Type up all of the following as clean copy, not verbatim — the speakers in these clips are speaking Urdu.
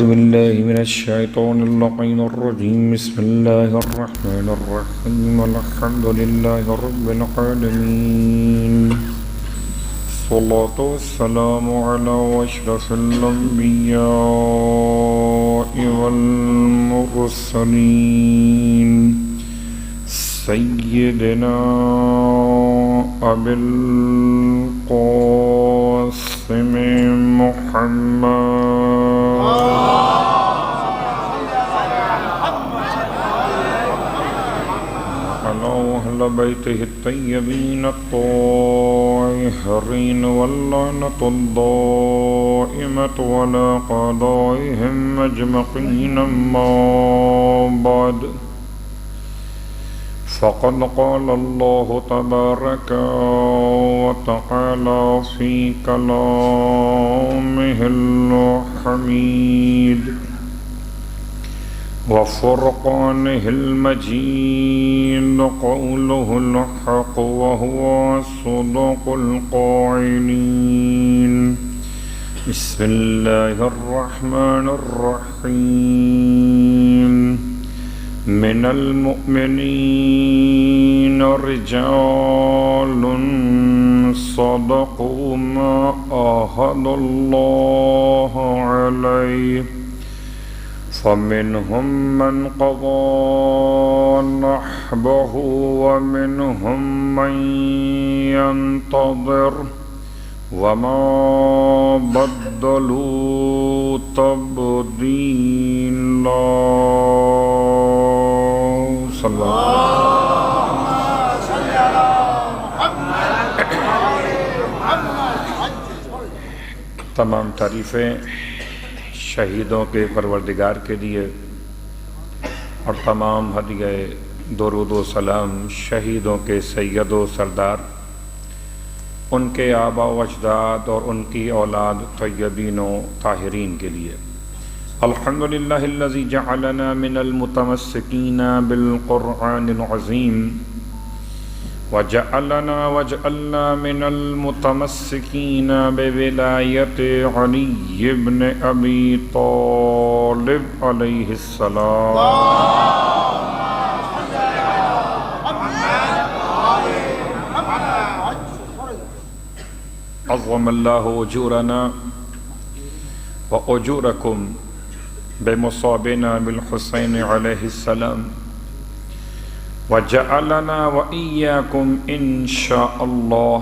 بالله من الشيطان اللعين الرجيم. بسم الله الرحمن الرحيم. الحمد لله رب العالمين. الصلاة والسلام على أشرف الأنبياء والمرسلين سيدنا أبي القاسم محمد أهل بيته الطيبين الطاهرين واللعنة الدائمة على قضائهم أجمعين. أما بعد فقد قال الله تبارك وتعالى في كلامه الحميد وفرقانه المجيد قوله الحق وهو أصدق القائلين. بسم الله الرحمن الرحيم. من المؤمنين رجال صدقوا ما عاهدوا الله عليه فمنهم من قضى نحبه ومنهم من ينتظر وما بدلوا تبديلا. صلی تمام تعریفیں شہیدوں کے پروردگار کے لیے اور تمام ہدیہ درود و سلام شہیدوں کے سید و سردار، ان کے آباء و اجداد اور ان کی اولاد طیبین و طاہرین کے لیے. الحمدللہ الذی جعلنا من المتمسکین بالقرآن العظیم وجعلنا من المتمسکین بولایت علی بن ابی طالب علیہ السلام. عظم اللہ اجورنا واجورکم بمصابنا بالحسین علیہ السلام وجعلنا وإياكم إن شاء الله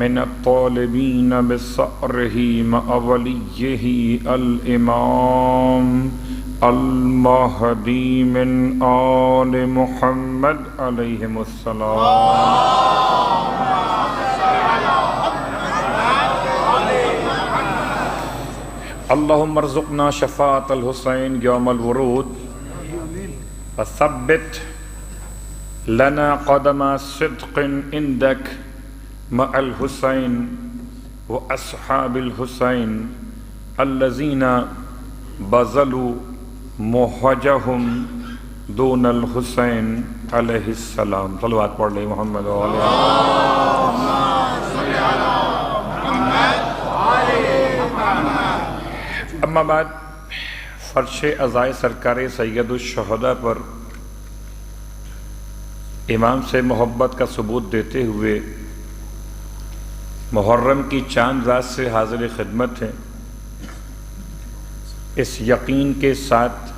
من الطالبين بثأره مع وليه الإمام المهدي من آل محمد عليهم السلام. اللهم ارزقنا شفاعة الحسين يوم الورود وثبت لنا قدم صدق عندك مع الحسين وأصحاب الحسين الذين بذلوا مهجهم دون الحسين عليه السلام. صلوات پڑھ لیں محمد اما بعد، فرش عزائے سرکار سید الشہداء پر امام سے محبت کا ثبوت دیتے ہوئے محرم کی چاند رات سے حاضر خدمت ہیں، اس یقین کے ساتھ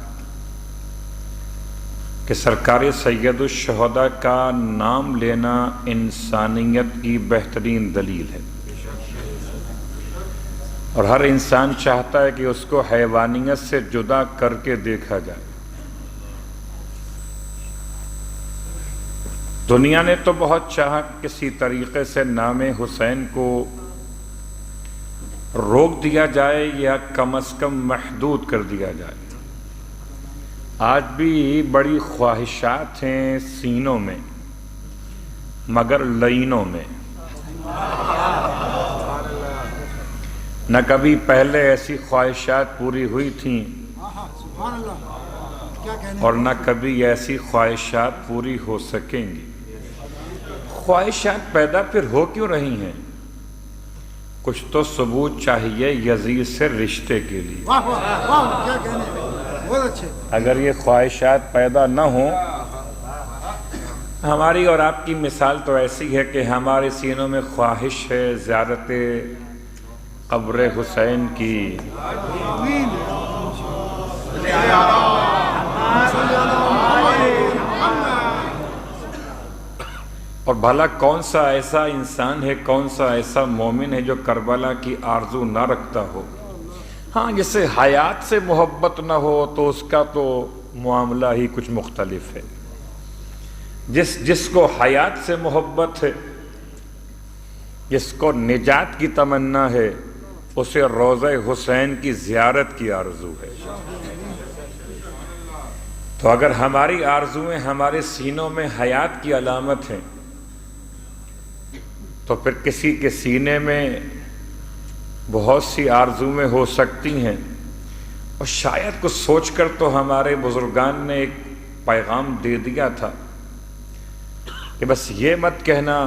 کہ سرکار سید الشہداء کا نام لینا انسانیت کی بہترین دلیل ہے، اور ہر انسان چاہتا ہے کہ اس کو حیوانیت سے جدا کر کے دیکھا جائے. دنیا نے تو بہت چاہا کسی طریقے سے نام حسین کو روک دیا جائے یا کم از کم محدود کر دیا جائے. آج بھی بڑی خواہشات ہیں سینوں میں مگر لینوں میں. نہ کبھی پہلے ایسی خواہشات پوری ہوئی تھیں اور نہ کبھی ایسی خواہشات پوری ہو سکیں گی. خواہشات پیدا پھر ہو کیوں رہی ہیں؟ کچھ تو ثبوت چاہیے یزید سے رشتے کے لیے. واہ واہ واہ کیا کہنے بہت اچھے. اگر یہ خواہشات پیدا نہ ہوں، ہماری اور آپ کی مثال تو ایسی ہے کہ ہمارے سینوں میں خواہش ہے زیارت قبر حسین کی. اور بھلا کون سا ایسا انسان ہے، کون سا ایسا مومن ہے جو کربلا کی آرزو نہ رکھتا ہو؟ ہاں، جسے حیات سے محبت نہ ہو تو اس کا تو معاملہ ہی کچھ مختلف ہے. جس کو حیات سے محبت ہے، جس کو نجات کی تمنا ہے، اسے روضہ حسین کی زیارت کی آرزو ہے. تو اگر ہماری آرزویں ہمارے سینوں میں حیات کی علامت ہیں تو پھر کسی کے سینے میں بہت سی آرزویں ہو سکتی ہیں. اور شاید کچھ سوچ کر تو ہمارے بزرگان نے ایک پیغام دے دیا تھا کہ بس یہ مت کہنا،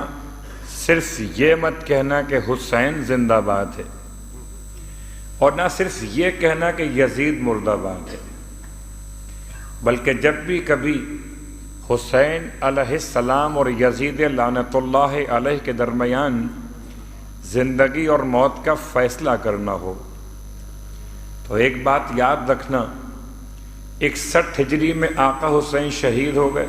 صرف یہ مت کہنا کہ حسین زندہ باد ہے، اور نہ صرف یہ کہنا کہ یزید مردہ باد ہے، بلکہ جب بھی کبھی حسین علیہ السلام اور یزید لعنت اللہ علیہ کے درمیان زندگی اور موت کا فیصلہ کرنا ہو تو ایک بات یاد رکھنا، 61 ہجری میں آقا حسین شہید ہو گئے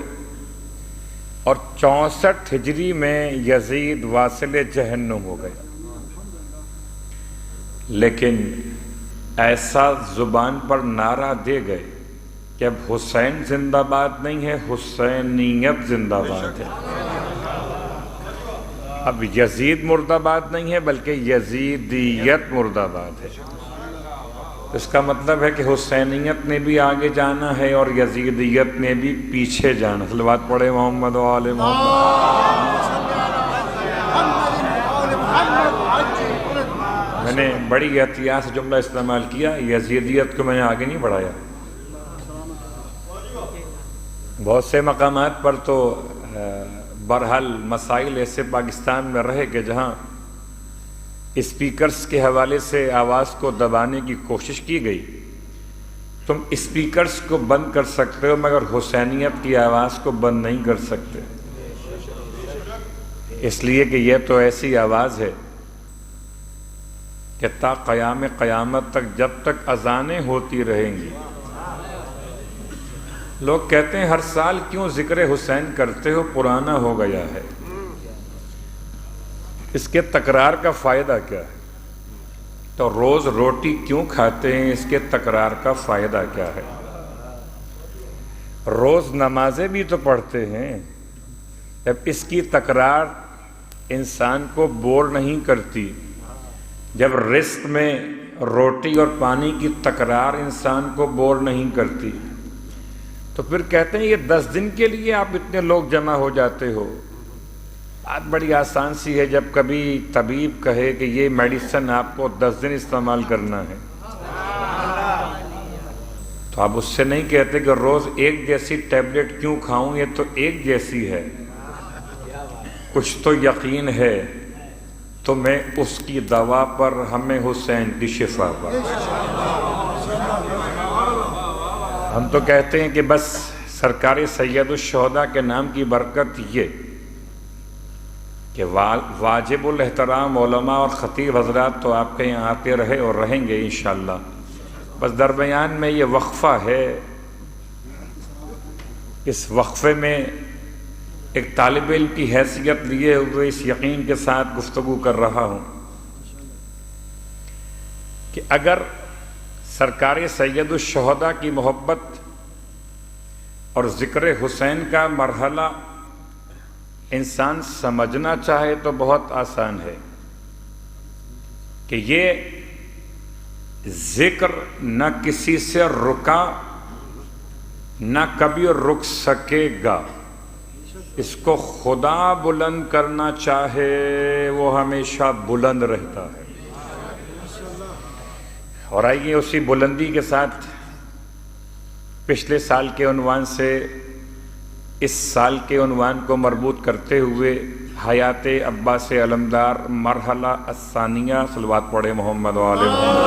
اور 64 ہجری میں یزید واصل جہنم ہو گئے. لیکن ایسا زبان پر نعرہ دے گئے کہ اب حسین زندہ باد نہیں ہے، حسینیت زندہ باد ہے. اب یزید مردہ باد نہیں ہے بلکہ یزیدیت مردہ باد ہے. اس کا مطلب ہے کہ حسینیت نے بھی آگے جانا ہے اور یزیدیت نے بھی پیچھے جانا. صلوات پڑھے محمد و آل محمد. میں نے بڑی احتیاط سے جملہ استعمال کیا، یزیدیت کو میں نے آگے نہیں بڑھایا. بہت سے مقامات پر تو بہرحال مسائل ایسے پاکستان میں رہے کہ جہاں اسپیکرز کے حوالے سے آواز کو دبانے کی کوشش کی گئی. تم اسپیکرز کو بند کر سکتے ہو مگر حسینیت کی آواز کو بند نہیں کر سکتے، اس لیے کہ یہ تو ایسی آواز ہے کہ تا قیام قیامت تک جب تک اذانیں ہوتی رہیں گی. لوگ کہتے ہیں ہر سال کیوں ذکر حسین کرتے ہو، پرانا ہو گیا ہے. اس کے تکرار کا فائدہ کیا ہے؟ تو روز روٹی کیوں کھاتے ہیں، اس کے تکرار کا فائدہ کیا ہے؟ روز نمازیں بھی تو پڑھتے ہیں، جب اس کی تکرار انسان کو بور نہیں کرتی، جب رزق میں روٹی اور پانی کی تکرار انسان کو بور نہیں کرتی، تو پھر کہتے ہیں یہ 10 دن کے لیے آپ اتنے لوگ جمع ہو جاتے ہو. بات بڑی آسان سی ہے، جب کبھی طبیب کہے کہ یہ میڈیسن آپ کو 10 دن استعمال کرنا ہے تو آپ اس سے نہیں کہتے کہ روز ایک جیسی ٹیبلٹ کیوں کھاؤں، یہ تو ایک جیسی ہے، کچھ تو یقین ہے تو میں اس کی دوا پر، ہمیں حسین کی شفا پر. ہم تو کہتے ہیں کہ بس سرکار سید الشہداء کے نام کی برکت یہ کہ واجب الاحترام علماء اور خطیب حضرات تو آپ کے یہاں آتے رہے اور رہیں گے انشاءاللہ. بس درمیان میں یہ وقفہ ہے، اس وقفے میں ایک طالب علم کی حیثیت لیے ہوئے اس یقین کے ساتھ گفتگو کر رہا ہوں کہ اگر سرکار سید الشہداء کی محبت اور ذکر حسین کا مرحلہ انسان سمجھنا چاہے تو بہت آسان ہے کہ یہ ذکر نہ کسی سے رکا نہ کبھی رک سکے گا. اس کو خدا بلند کرنا چاہے وہ ہمیشہ بلند رہتا ہے. اور آئیے اسی بلندی کے ساتھ پچھلے سال کے عنوان سے اس سال کے عنوان کو مربوط کرتے ہوئے حیات عباس علمدار مرحلہ الثانیہ، صلوات پڑھے محمد و آل محمد۔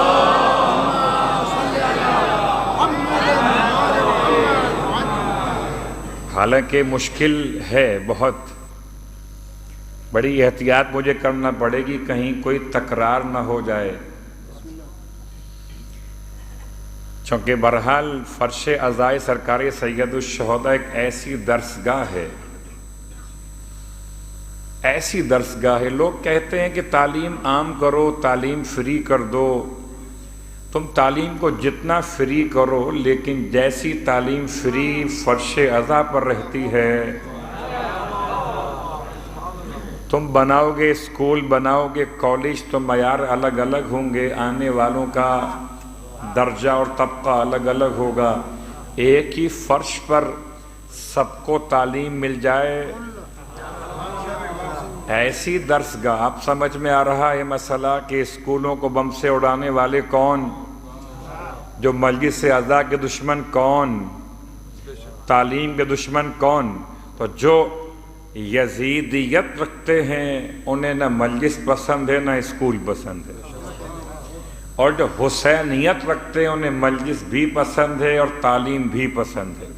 حالانکہ مشکل ہے بہت، بڑی احتیاط مجھے کرنا پڑے گی کہیں کوئی تکرار نہ ہو جائے، چونکہ بہرحال فرش عزائے سرکار سید الشہداء ایک ایسی درسگاہ ہے، ایسی درسگاہ ہے۔ لوگ کہتے ہیں کہ تعلیم عام کرو، تعلیم فری کر دو۔ تم تعلیم کو جتنا فری کرو، لیکن جیسی تعلیم فری فرش عزا پر رہتی ہے، تم بناؤ گے اسکول، بناؤ گے کالج، تو معیار الگ الگ ہوں گے، آنے والوں کا درجہ اور طبقہ الگ الگ ہوگا۔ ایک ہی فرش پر سب کو تعلیم مل جائے، ایسی درسگاہ۔ آپ سمجھ میں آ رہا ہے مسئلہ کہ اسکولوں کو بم سے اڑانے والے کون؟ جو مجلس اعضاء کے دشمن کون؟ تعلیم کے دشمن کون؟ تو جو یزیدیت رکھتے ہیں انہیں نہ مجلس پسند ہے نہ اسکول پسند ہے، اور جو حسینیت رکھتے ہیں انہیں مجلس بھی پسند ہے اور تعلیم بھی پسند ہے۔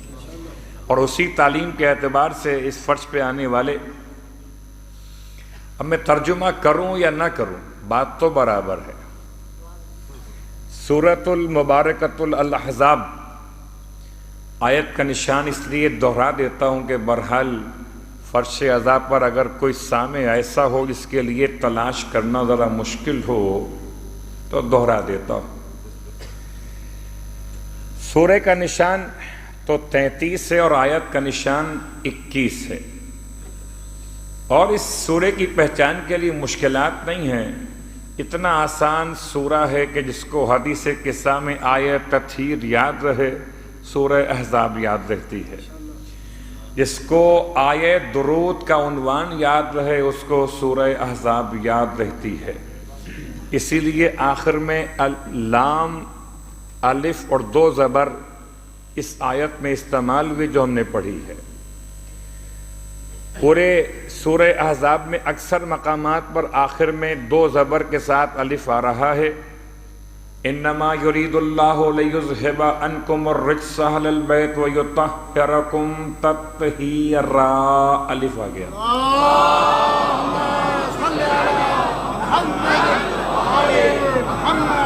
اور اسی تعلیم کے اعتبار سے اس فرش پہ آنے والے، اب میں ترجمہ کروں یا نہ کروں بات تو برابر ہے۔ سورۃ المبارکۃ الاحزاب آیت کا نشان اس لیے دہرا دیتا ہوں کہ بہرحال فرش عزا پر اگر کوئی سامع ایسا ہو جس کے لیے تلاش کرنا ذرا مشکل ہو تو دہرا دیتا ہوں۔ سورہ کا نشان تو 33 ہے اور آیت کا نشان 21 ہے، اور اس سورہ کی پہچان کے لیے مشکلات نہیں ہیں۔ اتنا آسان سورہ ہے کہ جس کو حدیث قصہ میں آیت تطہیر یاد رہے، سورہ احزاب یاد رہتی ہے۔ جس کو آیت درود کا عنوان یاد رہے اس کو سورہ احزاب یاد رہتی ہے۔ اسی لیے آخر میں لام، الف اور 2 زبر اس آیت میں استعمال ہوئی جو ہم نے پڑھی ہے۔ پورے سورہ احزاب میں اکثر مقامات پر آخر میں 2 زبر کے ساتھ الف آ رہا ہے۔ انما یرید اللہ لیذھب عنکم الرجس اہل البیت ویطہرکم تطہیرا، الف آ گیا۔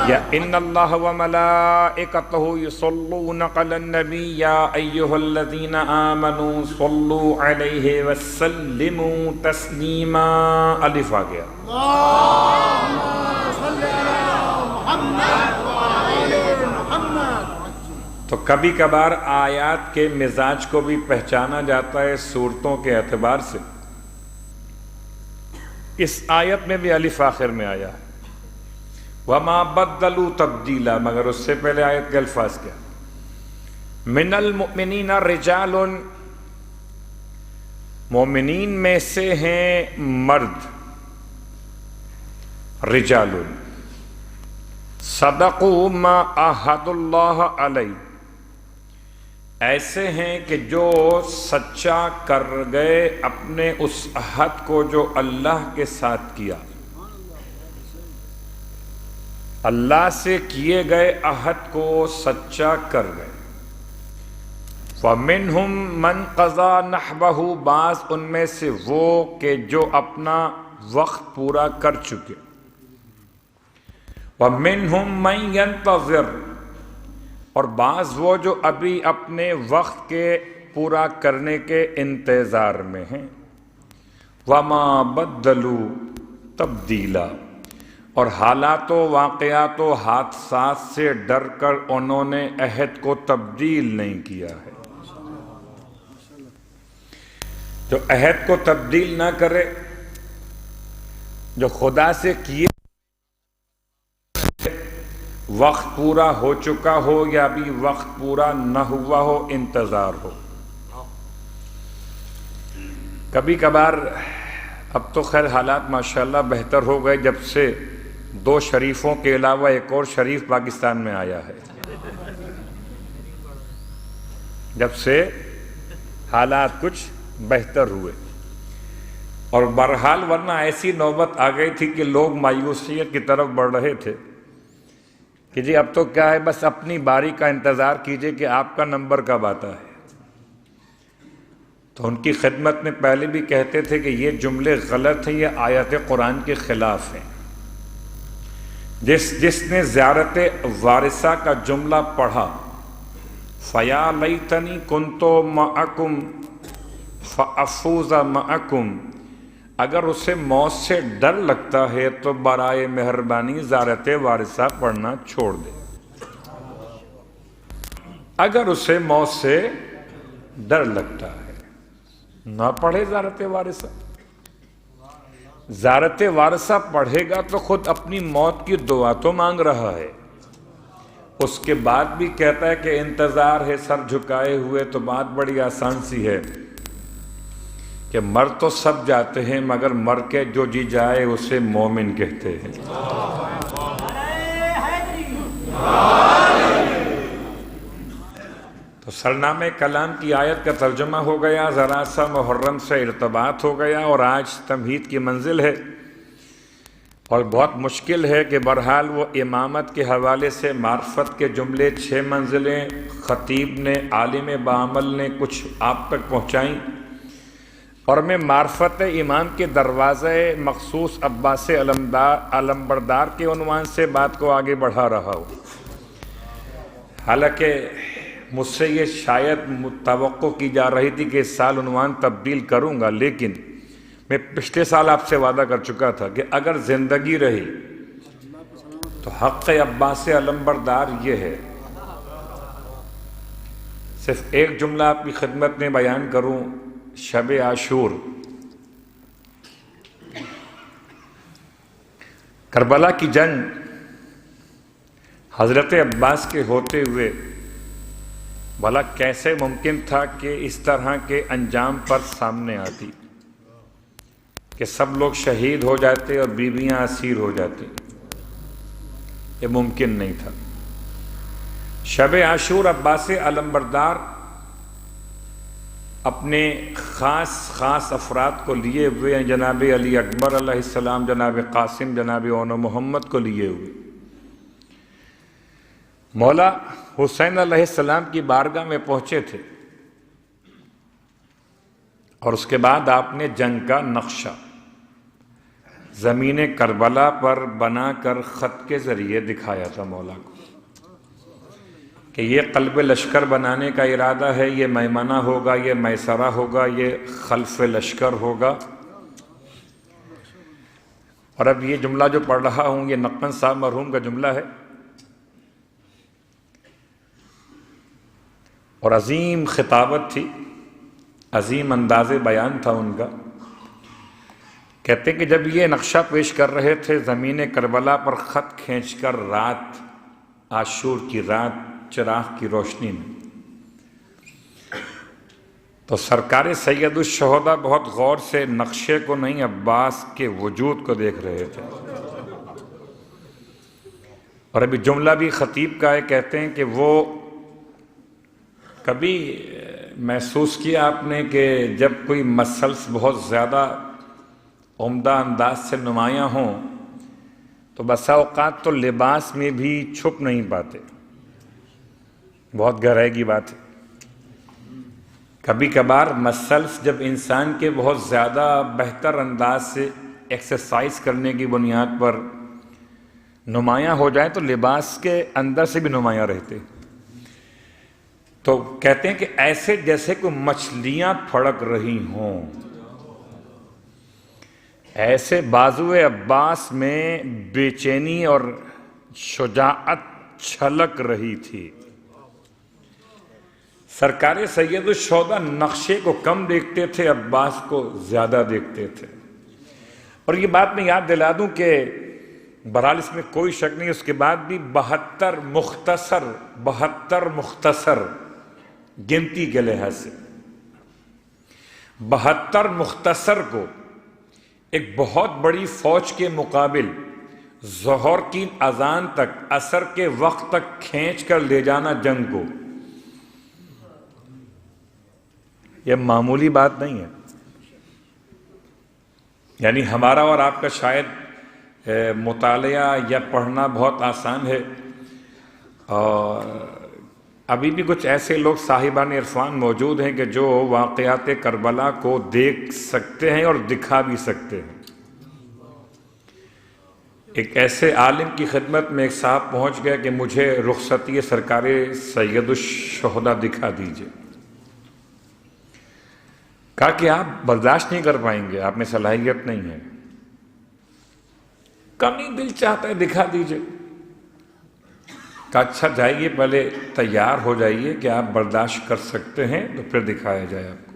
یا ان اللہ وملائکتہ یصلون علی النبی یا ایھا الذین آمنوا صلوا علیہ وسلموا تسلیما، الف آ گیا۔ تو کبھی کبھار آیات کے مزاج کو بھی پہچانا جاتا ہے صورتوں کے اعتبار سے۔ اس آیت میں بھی الف آخر میں آیا ہے، وَمَا بَدَّلُوا تَبْدِيلًا، مگر اس سے پہلے آیت کے الفاظ کیا؟ مِنَ الْمُؤْمِنِينَ رِجَالٌ، مومنین میں سے ہیں مرد، رجال، صدقوا ما عاہدوا اللہ علیہ، ایسے ہیں کہ جو سچا کر گئے اپنے اس عہد کو جو اللہ کے ساتھ کیا، اللہ سے کیے گئے عہد کو سچا کر گئے۔ وَمِنْهُمْ مَنْ قَضَى نَحْبَهُ، بعض ان میں سے وہ کہ جو اپنا وقت پورا کر چکے۔ وَمِنْهُمْ مَنْ يَنْتَظِرُ، اور بعض وہ جو ابھی اپنے وقت کے پورا کرنے کے انتظار میں ہیں۔ وَمَا بَدَّلُوا تَبْدِيلًا، اور حالات و واقعات و حادثات سے ڈر کر انہوں نے عہد کو تبدیل نہیں کیا ہے۔ جو عہد کو تبدیل نہ کرے، جو خدا سے کیے وقت پورا ہو چکا ہو یا ابھی وقت پورا نہ ہوا ہو، انتظار ہو۔ کبھی کبھار، اب تو خیر حالات ماشاءاللہ بہتر ہو گئے جب سے 2 شریفوں کے علاوہ ایک اور شریف پاکستان میں آیا ہے، جب سے حالات کچھ بہتر ہوئے۔ اور بہرحال ورنہ ایسی نوبت آ گئی تھی کہ لوگ مایوسیت کی طرف بڑھ رہے تھے کہ جی اب تو کیا ہے، بس اپنی باری کا انتظار کیجئے کہ آپ کا نمبر کب آتا ہے۔ تو ان کی خدمت میں پہلے بھی کہتے تھے کہ یہ جملے غلط ہیں، یہ آیت قرآن کے خلاف ہیں۔ جس نے زیارت وارثہ کا جملہ پڑھا، فَيَا لَيْتَنِي كُنْتُ مَعَكُمْ فَأَفُوزَ مَعَكُمْ، اگر اسے موت سے ڈر لگتا ہے تو برائے مہربانی زیارت وارثہ پڑھنا چھوڑ دے۔ اگر اسے موت سے ڈر لگتا ہے نہ پڑھے زیارت وارثہ۔ زیارت وارثہ پڑھے گا تو خود اپنی موت کی دعا تو مانگ رہا ہے، اس کے بعد بھی کہتا ہے کہ انتظار ہے سر جھکائے ہوئے، تو بات بڑی آسان سی ہے کہ مر تو سب جاتے ہیں مگر مر کے جو جی جائے اسے مومن کہتے ہیں۔ تو سرنامہ کلام کی آیت کا ترجمہ ہو گیا، ذرا سا محرم سے ارتباط ہو گیا، اور آج تمہید کی منزل ہے، اور بہت مشکل ہے کہ بہرحال وہ امامت کے حوالے سے معرفت کے جملے 6 منزلیں خطیب نے، عالم بعمل نے کچھ آپ تک پہنچائیں، اور میں معرفت امام کے دروازے مخصوص عباس علمبردار کے عنوان سے بات کو آگے بڑھا رہا ہوں۔ حالانکہ مجھ سے یہ شاید توقع کی جا رہی تھی کہ اس سال عنوان تبدیل کروں گا، لیکن میں پچھلے سال آپ سے وعدہ کر چکا تھا کہ اگر زندگی رہی تو حق عباس علمبردار یہ ہے۔ صرف ایک جملہ آپ کی خدمت میں بیان کروں، شب عاشور، کربلا کی جنگ حضرت عباس کے ہوتے ہوئے بھلا کیسے ممکن تھا کہ اس طرح کے انجام پر سامنے آتی کہ سب لوگ شہید ہو جاتے اور بیویاں اسیر ہو جاتی؟ یہ ممکن نہیں تھا۔ شب عاشور عباس علمبردار اپنے خاص افراد کو لیے ہوئے ہیں، جناب علی اکبر علیہ السلام، جناب قاسم، جناب اون محمد کو لیے ہوئے، مولا حسین علیہ السلام کی بارگاہ میں پہنچے تھے، اور اس کے بعد آپ نے جنگ کا نقشہ زمین کربلا پر بنا کر خط کے ذریعے دکھایا تھا مولا کو کہ یہ قلب لشکر بنانے کا ارادہ ہے، یہ میمنہ ہوگا، یہ میسرہ ہوگا، یہ خلف لشکر ہوگا۔ اور اب یہ جملہ جو پڑھ رہا ہوں یہ نقن صاحب مرحوم کا جملہ ہے، اور عظیم خطابت تھی، عظیم انداز بیان تھا ان کا۔ کہتے ہیں کہ جب یہ نقشہ پیش کر رہے تھے زمین کربلا پر خط کھینچ کر رات عاشور کی رات چراغ کی روشنی میں، تو سرکار سید الشہداء بہت غور سے نقشے کو نہیں، عباس کے وجود کو دیکھ رہے تھے۔ اور ابھی جملہ بھی خطیب کا ہے، کہتے ہیں کہ وہ کبھی محسوس کیا آپ نے کہ جب کوئی مسلس بہت زیادہ عمدہ انداز سے نمایاں ہوں تو بسا اوقات تو لباس میں بھی چھپ نہیں پاتے؟ بہت گہرائی کی بات ہے۔ کبھی کبھار مسلس جب انسان کے بہت زیادہ بہتر انداز سے ایکسرسائز کرنے کی بنیاد پر نمایاں ہو جائیں تو لباس کے اندر سے بھی نمایاں رہتے، تو کہتے ہیں کہ ایسے جیسے کوئی مچھلیاں پھڑک رہی ہوں، ایسے بازو عباس میں بے چینی اور شجاعت چھلک رہی تھی۔ سرکار سید الشہداء نقشے کو کم دیکھتے تھے، عباس کو زیادہ دیکھتے تھے۔ اور یہ بات میں یاد دلا دوں کہ بہرحال اس میں کوئی شک نہیں، اس کے بعد بھی 72 مختصر گنتی کے لحاظ سے 72 مختصر کو ایک بہت بڑی فوج کے مقابل ظہر کی اذان تک، عصر کے وقت تک کھینچ کر لے جانا جنگ کو، یہ معمولی بات نہیں ہے۔ یعنی ہمارا اور آپ کا شاید مطالعہ یا پڑھنا بہت آسان ہے، اور ابھی بھی کچھ ایسے لوگ صاحبان عرفان موجود ہیں کہ جو واقعات کربلا کو دیکھ سکتے ہیں اور دکھا بھی سکتے ہیں۔ ایک ایسے عالم کی خدمت میں ایک صاحب پہنچ گیا کہ مجھے رخصتی سرکار سید الشہداء دکھا دیجئے۔ کہا کہ آپ برداشت نہیں کر پائیں گے، آپ میں صلاحیت نہیں ہے۔ کم نہیں دل چاہتا ہے، دکھا دیجئے۔ کہا اچھا جائیے، پہلے تیار ہو جائیے کہ آپ برداشت کر سکتے ہیں تو پھر دکھایا جائے آپ کو۔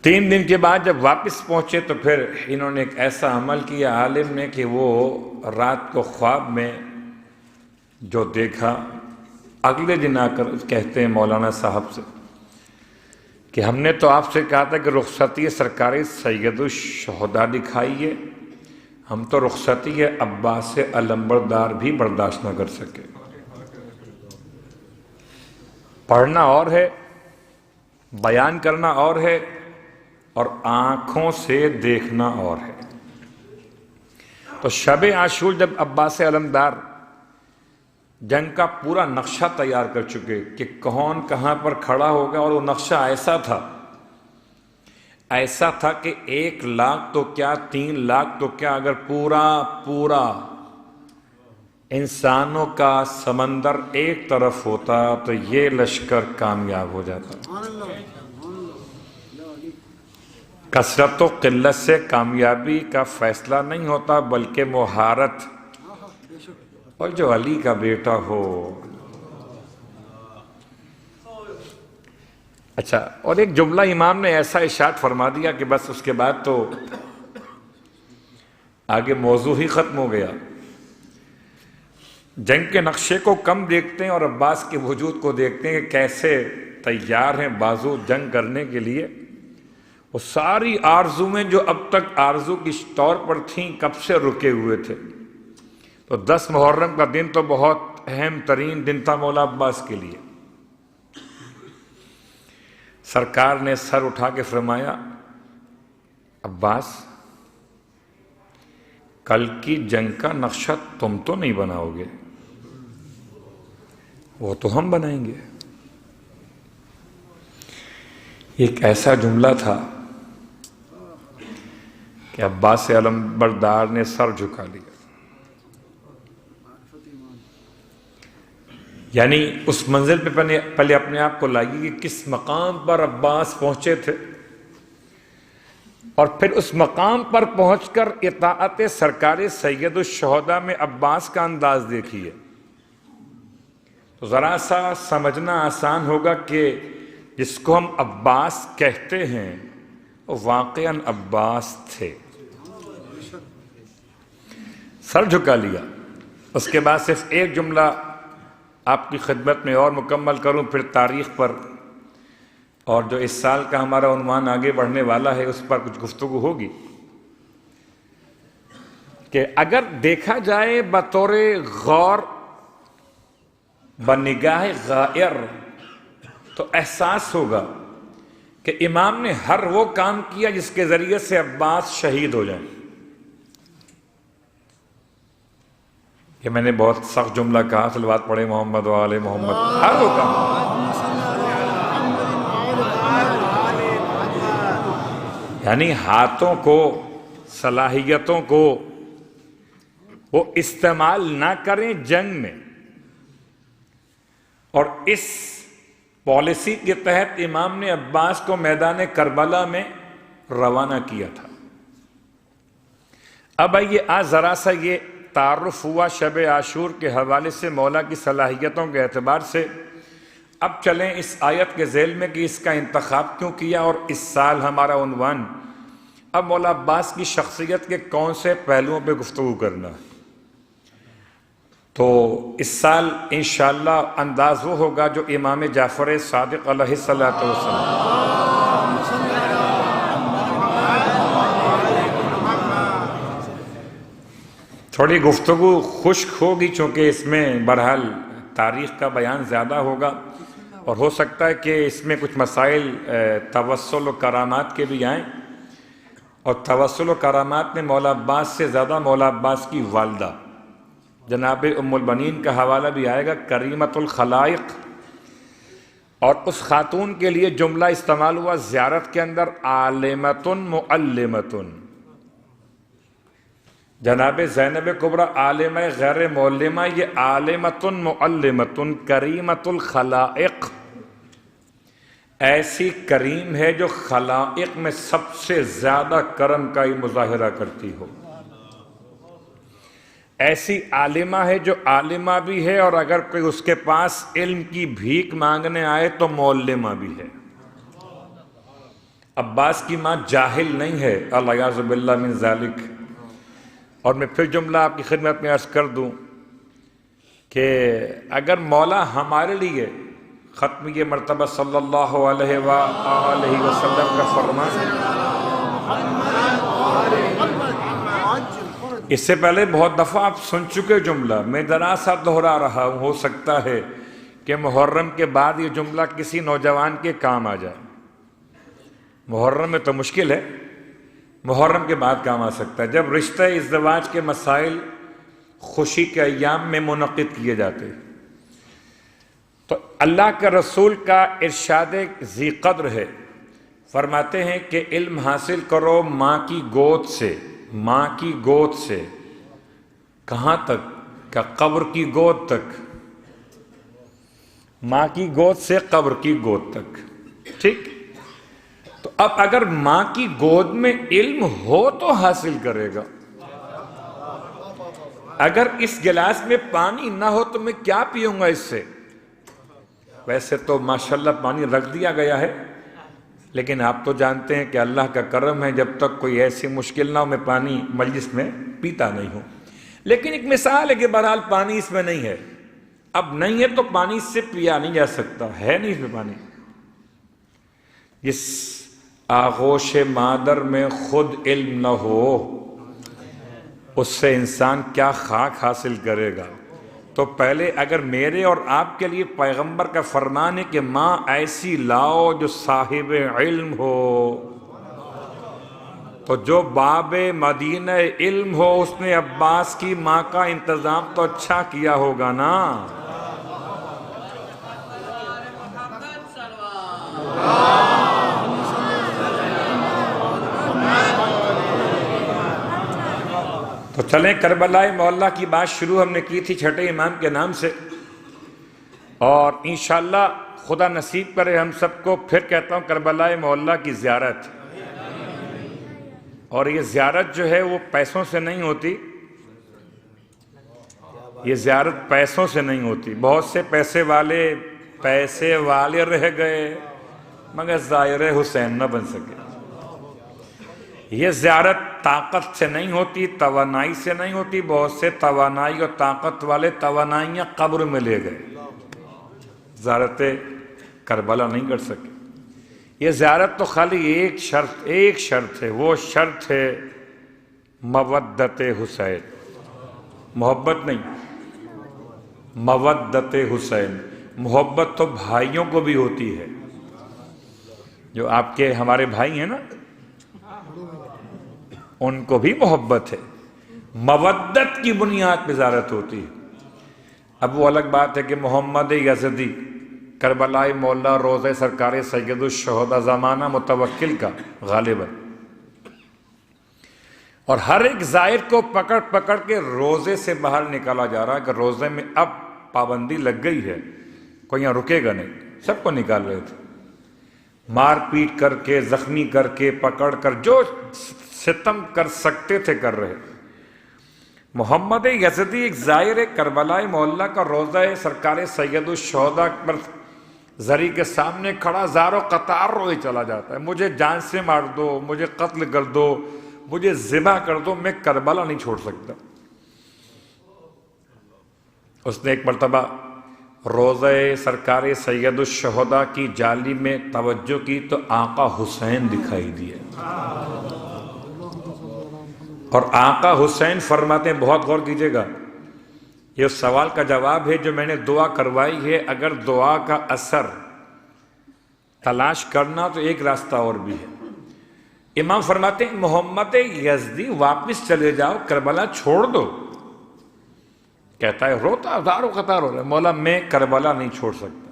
3 دن کے بعد جب واپس پہنچے تو پھر انہوں نے ایک ایسا عمل کیا عالم نے کہ وہ رات کو خواب میں جو دیکھا، اگلے دن آ کر کہتے ہیں مولانا صاحب سے کہ ہم نے تو آپ سے کہا تھا کہ رخصتی سرکار سید الشہداء دکھائیے، ہم تو رخصتی عباس علمبردار بھی برداشت نہ کر سکے۔ پڑھنا اور ہے، بیان کرنا اور ہے، اور آنکھوں سے دیکھنا اور ہے۔ تو شب عاشور جب عباس علمدار جنگ کا پورا نقشہ تیار کر چکے کہ کون کہاں پر کھڑا ہوگا، اور وہ نقشہ ایسا تھا کہ 1 لاکھ تو کیا 3 لاکھ تو کیا، اگر پورا انسانوں کا سمندر ایک طرف ہوتا تو یہ لشکر کامیاب ہو جاتا۔ کثرت و قلت سے کامیابی کا فیصلہ نہیں ہوتا، بلکہ مہارت، اور جو علی کا بیٹا ہو۔ اچھا، اور ایک جملہ امام نے ایسا ارشاد فرما دیا کہ بس اس کے بعد تو آگے موضوع ہی ختم ہو گیا۔ جنگ کے نقشے کو کم دیکھتے ہیں اور عباس کے وجود کو دیکھتے ہیں کہ کیسے تیار ہیں بازو جنگ کرنے کے لیے۔ وہ ساری آرزویں جو اب تک آرزو کی طور پر تھیں کب سے رکے ہوئے تھے۔ تو 10 محرم کا دن تو بہت اہم ترین دن تھا مولا عباس کے لیے۔ سرکار نے سر اٹھا کے فرمایا عباس، کل کی جنگ کا نقشہ تم تو نہیں بناؤ گے، وہ تو ہم بنائیں گے۔ ایک ایسا جملہ تھا کہ عباس علمبردار نے سر جھکا لیا۔ یعنی اس منزل پہ پہلے اپنے آپ کو لائیے کہ کس مقام پر عباس پہنچے تھے، اور پھر اس مقام پر پہنچ کر اطاعت سرکار سید الشہداء میں عباس کا انداز دیکھیے تو ذرا سا سمجھنا آسان ہوگا کہ جس کو ہم عباس کہتے ہیں وہ واقعاً عباس تھے۔ سر جھکا لیا۔ اس کے بعد صرف ایک جملہ آپ کی خدمت میں اور مکمل کروں، پھر تاریخ پر اور جو اس سال کا ہمارا عنوان آگے بڑھنے والا ہے اس پر کچھ گفتگو ہوگی، کہ اگر دیکھا جائے بطور غور بنگاہ غائر تو احساس ہوگا کہ امام نے ہر وہ کام کیا جس کے ذریعے سے عباس شہید ہو جائیں۔ کہ میں نے بہت سخت جملہ کہا، صلوات پڑھے محمد و آل محمد، ہر وہ کام، یعنی ہاتھوں کو، صلاحیتوں کو وہ استعمال نہ کریں جنگ میں، اور اس پالیسی کے تحت امام نے عباس کو میدان کربلا میں روانہ کیا تھا۔ اب آئیے آج ذرا سا یہ تعارف ہوا شب عاشور کے حوالے سے مولا کی صلاحیتوں کے اعتبار سے۔ اب چلیں اس آیت کے ذیل میں کہ اس کا انتخاب کیوں کیا، اور اس سال ہمارا عنوان اب مولا عباس کی شخصیت کے کون سے پہلوؤں پہ گفتگو کرنا ہے۔ تو اس سال انشاءاللہ انداز وہ ہوگا جو امام جعفر صادق علیہ السلام۔ تھوڑی گفتگو خشک ہوگی چونکہ اس میں بہرحال تاریخ کا بیان زیادہ ہوگا، اور ہو سکتا ہے کہ اس میں کچھ مسائل توسل و کرامات کے بھی آئیں، اور توسل و کرامات میں مولا عباس سے زیادہ مولا عباس کی والدہ جناب ام البنین کا حوالہ بھی آئے گا، کریمت الخلائق، اور اس خاتون کے لیے جملہ استعمال ہوا زیارت کے اندر عالمتن معلمتن۔ جناب زینب کبریٰ عالمہ غیر معلمہ، یہ عالمتن معلمتن کریمت الخلائق، ایسی کریم ہے جو خلائق میں سب سے زیادہ کرم کا ہی مظاہرہ کرتی ہو، ایسی عالمہ ہے جو عالمہ بھی ہے اور اگر کوئی اس کے پاس علم کی بھیک مانگنے آئے تو معلمہ بھی ہے۔ عباس کی ماں جاہل نہیں ہے، الیاذ باللہ من ذالک۔ اور میں پھر جملہ آپ کی خدمت میں عرض کر دوں کہ اگر مولا ہمارے لیے ختمی مرتبہ صلی اللہ علیہ وآلہ وسلم کا فرمان، اس سے پہلے بہت دفعہ آپ سن چکے جملہ، میں ذرا سا دہرا رہا ہوں، ہو سکتا ہے کہ محرم کے بعد یہ جملہ کسی نوجوان کے کام آ جائے۔ محرم میں تو مشکل ہے، محرم کے بعد کام آ سکتا ہے، جب رشتہ ازدواج کے مسائل خوشی کے ایام میں منعقد کیے جاتے ہیں۔ تو اللہ کے رسول کا ارشاد ذی قدر ہے، فرماتے ہیں کہ علم حاصل کرو ماں کی گود سے، ماں کی گود سے، کہاں تک؟ کہ قبر کی گود تک، ماں کی گود سے قبر کی گود تک، ٹھیک؟ تو اب اگر ماں کی گود میں علم ہو تو حاصل کرے گا، اگر اس گلاس میں پانی نہ ہو تو میں کیا پیوں گا اس سے؟ ویسے تو ماشاءاللہ پانی رکھ دیا گیا ہے، لیکن آپ تو جانتے ہیں کہ اللہ کا کرم ہے، جب تک کوئی ایسی مشکل نہ ہو میں پانی مجلس میں پیتا نہیں ہوں۔ لیکن ایک مثال ہے کہ بہرحال پانی اس میں نہیں ہے، اب نہیں ہے تو پانی اس سے پیا نہیں جا سکتا، ہے نہیں اس میں پانی۔ جس آغوش مادر میں خود علم نہ ہو اس سے انسان کیا خاک حاصل کرے گا؟ تو پہلے اگر میرے اور آپ کے لیے پیغمبر کا فرمان ہے کہ ماں ایسی لاؤ جو صاحب علم ہو، تو جو باب مدینہ علم ہو اس نے عباس کی ماں کا انتظام تو اچھا کیا ہوگا نا۔ تو چلیں کربلا معلّہ کی بات شروع ہم نے کی تھی چھٹے امام کے نام سے، اور انشاءاللہ خدا نصیب کرے ہم سب کو پھر کہتا ہوں کربلا معلّہ کی زیارت۔ اور یہ زیارت جو ہے وہ پیسوں سے نہیں ہوتی، یہ زیارت پیسوں سے نہیں ہوتی۔ بہت سے پیسے والے رہ گئے مگر زائر حسین نہ بن سکے۔ یہ زیارت طاقت سے نہیں ہوتی، توانائی سے نہیں ہوتی، بہت سے توانائی اور طاقت والے توانائیاں قبر میں لے گئے، زیارت کربلا نہیں کر سکے۔ یہ زیارت تو خالی ایک شرط ہے، وہ شرط ہے مودت حسین، محبت نہیں، مودت حسین۔ محبت تو بھائیوں کو بھی ہوتی ہے، جو آپ کے ہمارے بھائی ہیں نا ان کو بھی محبت ہے، مودت کی بنیاد پہ زیارت ہوتی ہے۔ اب وہ الگ بات ہے کہ محمد یزدی کربلا معلّہ روضہ سرکار سید الشہداء زمانہ متوکل کا غالباً، اور ہر ایک زائر کو پکڑ پکڑ کے روزے سے باہر نکالا جا رہا ہے کہ روزے میں اب پابندی لگ گئی ہے، کوئی یہاں رکے گا نہیں، سب کو نکال رہے تھے، مار پیٹ کر کے، زخمی کر کے، پکڑ کر، جو ستم کر سکتے تھے کر رہے۔ محمد یزدی ایک زائر کربلا معلّہ کا روضہ سرکار سید الشہداء پر زری کے سامنے کھڑا زارو قطار روئے چلا جاتا ہے، مجھے جان سے مار دو، مجھے قتل کر دو، مجھے ذبح کر دو، میں کربلا نہیں چھوڑ سکتا۔ اس نے ایک مرتبہ روضہ سرکار سید الشہداء کی جالی میں توجہ کی تو آقا حسین دکھائی دیے، اور آقا حسین فرماتے ہیں، بہت غور کیجئے گا، یہ اس سوال کا جواب ہے جو میں نے دعا کروائی ہے، اگر دعا کا اثر تلاش کرنا تو ایک راستہ اور بھی ہے۔ امام فرماتے ہیں محمد یزدی واپس چلے جاؤ، کربلا چھوڑ دو۔ کہتا ہے روتا ہزاروں قطار ہو رہا ہے، مولا میں کربلا نہیں چھوڑ سکتا۔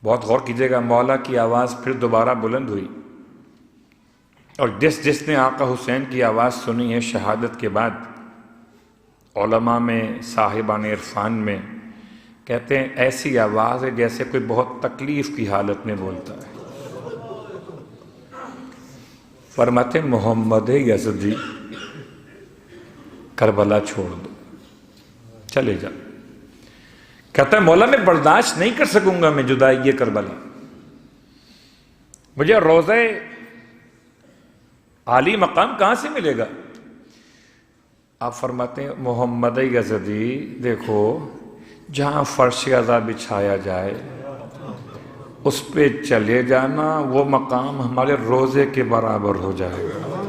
بہت غور کیجئے گا، مولا کی آواز پھر دوبارہ بلند ہوئی، اور جس نے آقا حسین کی آواز سنی ہے شہادت کے بعد، علماء میں صاحبان عرفان میں کہتے ہیں ایسی آواز ہے جیسے کوئی بہت تکلیف کی حالت میں بولتا ہے۔ فرماتے محمد یزدی کربلا چھوڑ دو، چلے جا۔ کہتا ہے مولا میں برداشت نہیں کر سکوں گا میں جدائی کربلا، مجھے روضہ عالی مقام کہاں سے ملے گا؟ آپ فرماتے ہیں محمد یزدی دیکھو، جہاں فرش عزا بچھایا جائے اس پہ چلے جانا، وہ مقام ہمارے روزے کے برابر ہو جائے گا،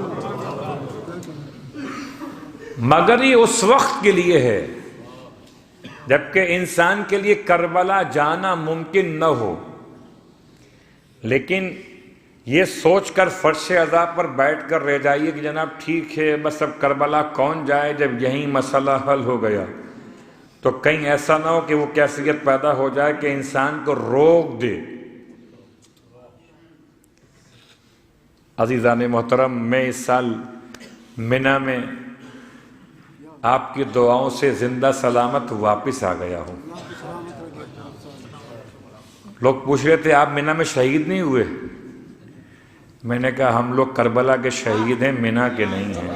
مگر یہ اس وقت کے لیے ہے جبکہ انسان کے لیے کربلا جانا ممکن نہ ہو۔ لیکن یہ سوچ کر فرش عزا پر بیٹھ کر رہ جائیے کہ جناب ٹھیک ہے بس اب کربلا کون جائے، جب یہیں مسئلہ حل ہو گیا تو کہیں ایسا نہ ہو کہ وہ کیفیت پیدا ہو جائے کہ انسان کو روک دے۔ عزیزان محترم، میں اس سال منی میں آپ کی دعاؤں سے زندہ سلامت واپس آ گیا ہوں۔ لوگ پوچھ رہے تھے آپ منی میں شہید نہیں ہوئے؟ میں نے کہا ہم لوگ کربلا کے شہید ہیں، منی کے نہیں ہیں۔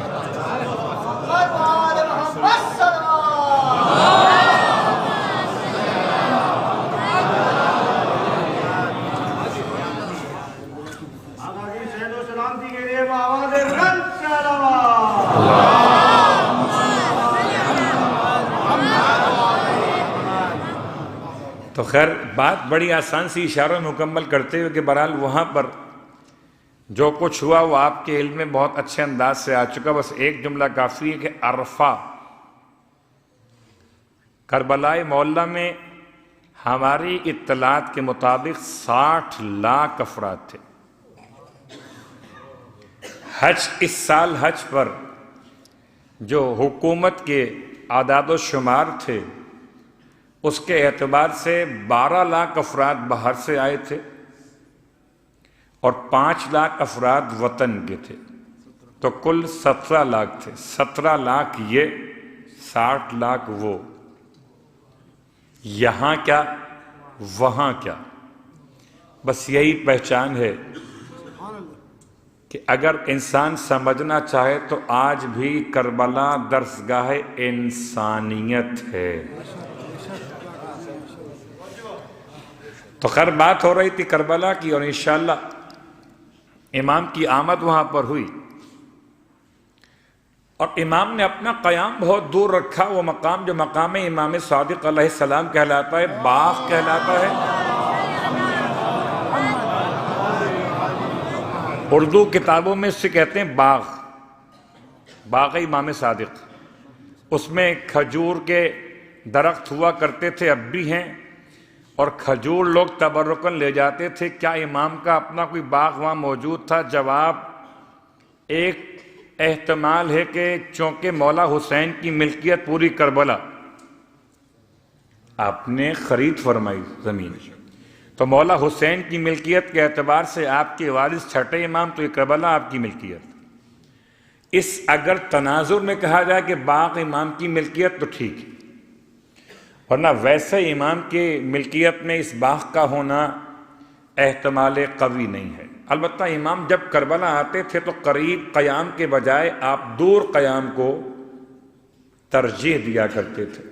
تو خیر بات بڑی آسان سی اشاروں میں مکمل کرتے ہوئے کہ بہرحال وہاں پر جو کچھ ہوا وہ آپ کے علم میں بہت اچھے انداز سے آ چکا۔ بس ایک جملہ کافی ہے کہ عرفہ کربلا معلیٰ میں ہماری اطلاعات کے مطابق 60 لاکھ افراد تھے۔ حج اس سال حج پر جو حکومت کے اعداد و شمار تھے اس کے اعتبار سے 12 لاکھ افراد باہر سے آئے تھے اور 5 لاکھ افراد وطن کے تھے، تو کل 17 لاکھ تھے۔ 17 لاکھ یہ، 60 لاکھ وہ، یہاں کیا وہاں کیا۔ بس یہی پہچان ہے کہ اگر انسان سمجھنا چاہے تو آج بھی کربلا درسگاہ انسانیت ہے۔ تو خیر بات ہو رہی تھی کربلا کی، اور انشاءاللہ امام کی آمد وہاں پر ہوئی، اور امام نے اپنا قیام بہت دور رکھا۔ وہ مقام جو مقام امام صادق علیہ السلام کہلاتا ہے، باغ کہلاتا ہے۔ اردو کتابوں میں اس سے کہتے ہیں باغ، باغ امام صادق۔ اس میں کھجور کے درخت ہوا کرتے تھے، اب بھی ہیں، اور کھجور لوگ تبرکن لے جاتے تھے۔ کیا امام کا اپنا کوئی باغ وہاں موجود تھا؟ جواب ایک احتمال ہے کہ چونکہ مولا حسین کی ملکیت پوری کربلا آپ نے خرید فرمائی زمین، تو مولا حسین کی ملکیت کے اعتبار سے آپ کے والد چھٹے امام، تو یہ کربلا آپ کی ملکیت۔ اس اگر تناظر میں کہا جائے کہ باغ امام کی ملکیت تو ٹھیک ہے، ورنہ ویسے امام کی ملکیت میں اس باغ کا ہونا احتمال قوی نہیں ہے۔ البتہ امام جب کربلا آتے تھے تو قریب قیام کے بجائے آپ دور قیام کو ترجیح دیا کرتے تھے۔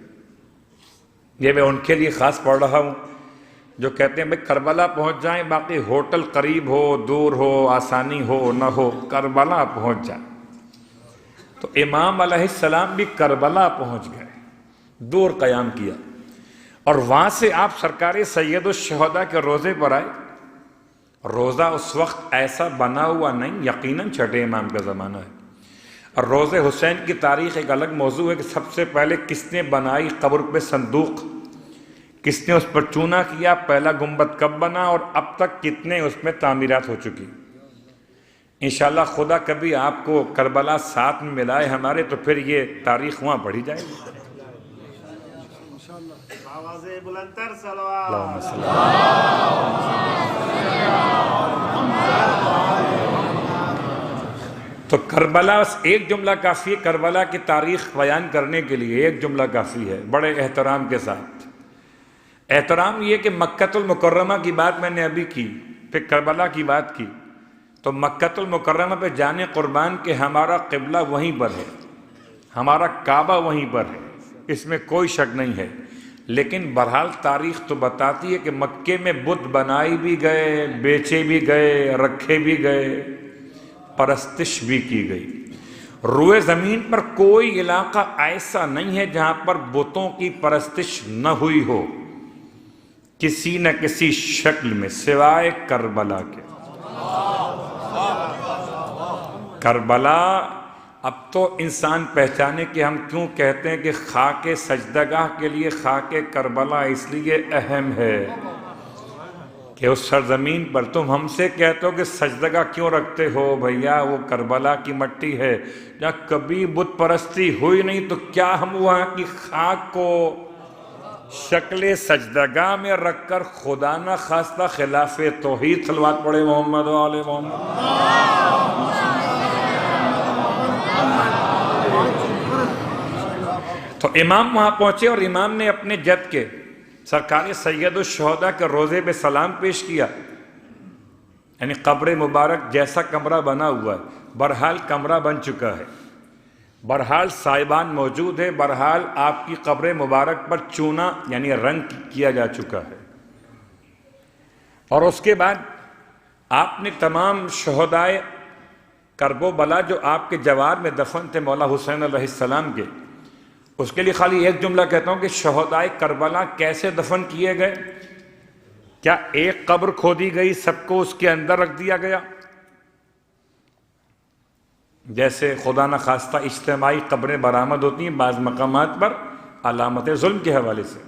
یہ میں ان کے لیے خاص پڑھ رہا ہوں جو کہتے ہیں بھئی کربلا پہنچ جائیں، باقی ہوٹل قریب ہو دور ہو آسانی ہو نہ ہو، کربلا پہنچ جائیں۔ تو امام علیہ السلام بھی کربلا پہنچ گئے، دور قیام کیا، اور وہاں سے آپ سرکار سید الشہداء کے روزے پر آئے۔ روزہ اس وقت ایسا بنا ہوا نہیں، یقیناً چھٹے امام کا زمانہ ہے، اور روزے حسین کی تاریخ ایک الگ موضوع ہے کہ سب سے پہلے کس نے بنائی قبر پہ صندوق، کس نے اس پر چونا کیا، پہلا گنبد کب بنا، اور اب تک کتنے اس میں تعمیرات ہو چکی۔ انشاءاللہ خدا کبھی آپ کو کربلا ساتھ میں ملائے ہمارے، تو پھر یہ تاریخ وہاں پڑھی جائے گی۔ آواز بلندتر صلوات۔ اللہم صلی اللہ۔ تو کربلا ایک جملہ کافی ہے، کربلا کی تاریخ بیان کرنے کے لیے ایک جملہ کافی ہے، بڑے احترام کے ساتھ۔ احترام یہ کہ مکۃ المکرمہ کی بات میں نے ابھی کی، پھر کربلا کی بات کی، تو مکۃ المکرمہ پہ جانے قربان کہ ہمارا قبلہ وہیں پر ہے، ہمارا کعبہ وہیں پر ہے، اس میں کوئی شک نہیں ہے۔ لیکن بہرحال تاریخ تو بتاتی ہے کہ مکے میں بت بنائے بھی گئے، بیچے بھی گئے، رکھے بھی گئے، پرستش بھی کی گئی۔ روئے زمین پر کوئی علاقہ ایسا نہیں ہے جہاں پر بتوں کی پرستش نہ ہوئی ہو کسی نہ کسی شکل میں، سوائے کربلا کے۔ کربلا اب تو انسان پہچانے کہ ہم کیوں کہتے ہیں کہ خاک سجدگاہ کے لیے خاک کربلا اس لیے اہم ہے کہ اس سرزمین پر تم ہم سے کہتے ہو کہ سجدگاہ کیوں رکھتے ہو، بھیا وہ کربلا کی مٹی ہے جہاں کبھی بت پرستی ہوئی نہیں، تو کیا ہم وہاں کی خاک کو شکل سجدگاہ میں رکھ کر خدا نہ خواستہ خلاف توحید صلوات پڑھے محمد و آل محمد۔ تو امام وہاں پہنچے اور امام نے اپنے جد کے سرکار سید الشہداء کے روضے پہ سلام پیش کیا، یعنی قبر مبارک جیسا کمرہ بنا ہوا ہے، بہرحال کمرہ بن چکا ہے، بہرحال صاحبان موجود ہے، بہرحال آپ کی قبر مبارک پر چونا یعنی رنگ کیا جا چکا ہے۔ اور اس کے بعد آپ نے تمام شہدائے کرب و بلا جو آپ کے جوار میں دفن تھے مولا حسین علیہ السلام کے، اس کے لیے خالی ایک جملہ کہتا ہوں کہ شہدائے کربلا کیسے دفن کیے گئے؟ کیا ایک قبر کھودی گئی، سب کو اس کے اندر رکھ دیا گیا، جیسے خدا نہ خواستہ اجتماعی قبریں برآمد ہوتی ہیں بعض مقامات پر علامت ظلم کے حوالے سے؟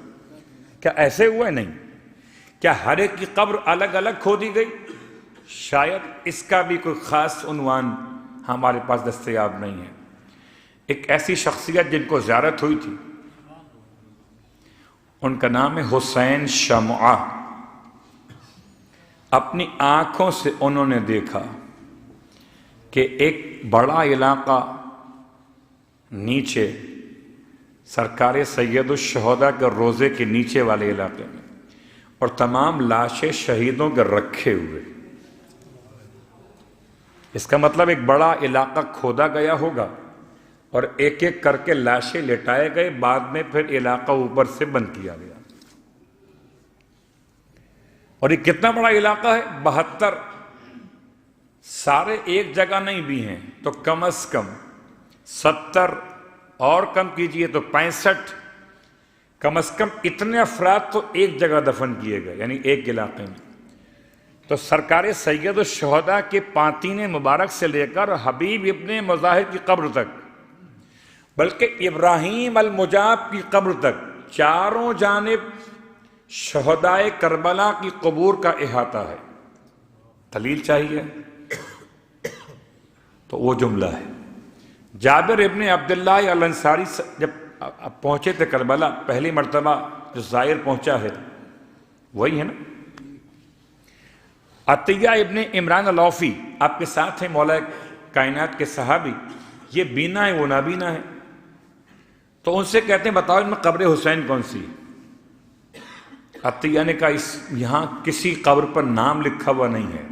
کیا ایسے ہوا ہے؟ نہیں۔ کیا ہر ایک کی قبر الگ الگ کھودی گئی؟ شاید اس کا بھی کوئی خاص عنوان ہمارے پاس دستیاب نہیں ہے۔ ایک ایسی شخصیت جن کو زیارت ہوئی تھی، ان کا نام ہے حسین شمعہ۔ اپنی آنکھوں سے انہوں نے دیکھا کہ ایک بڑا علاقہ نیچے سرکار سید الشہداء کے روضے کے نیچے والے علاقے میں، اور تمام لاشیں شہیدوں کے رکھے ہوئے۔ اس کا مطلب ایک بڑا علاقہ کھودا گیا ہوگا اور ایک ایک کر کے لاشیں لٹائے گئے، بعد میں پھر علاقہ اوپر سے بند کیا گیا۔ اور یہ کتنا بڑا علاقہ ہے؟ 72۔ سارے ایک جگہ نہیں بھی ہیں تو کم از کم 70، اور کم کیجئے تو 65، کم از کم اتنے افراد تو ایک جگہ دفن کیے گئے، یعنی ایک علاقے میں۔ تو سرکار سید الشہداء کے پانتین مبارک سے لے کر حبیب ابن مظاہر کی قبر تک، بلکہ ابراہیم المجاب کی قبر تک، چاروں جانب شہدائے کربلا کی قبور کا احاطہ ہے۔ دلیل چاہیے تو وہ جملہ ہے۔ جابر ابن عبداللہ الانصاری جب پہنچے تھے کربلا، پہلی مرتبہ جو زائر پہنچا ہے وہی ہے نا۔ عطیہ ابن عمران العوفی آپ کے ساتھ ہیں، مولا کائنات کے صحابی، یہ بینا ہے وہ نابینا ہے، تو ان سے کہتے ہیں بتاؤ ان میں قبر حسین کون سی ہے؟ عطیہ نے کہا یہاں کسی قبر پر نام لکھا ہوا نہیں ہے۔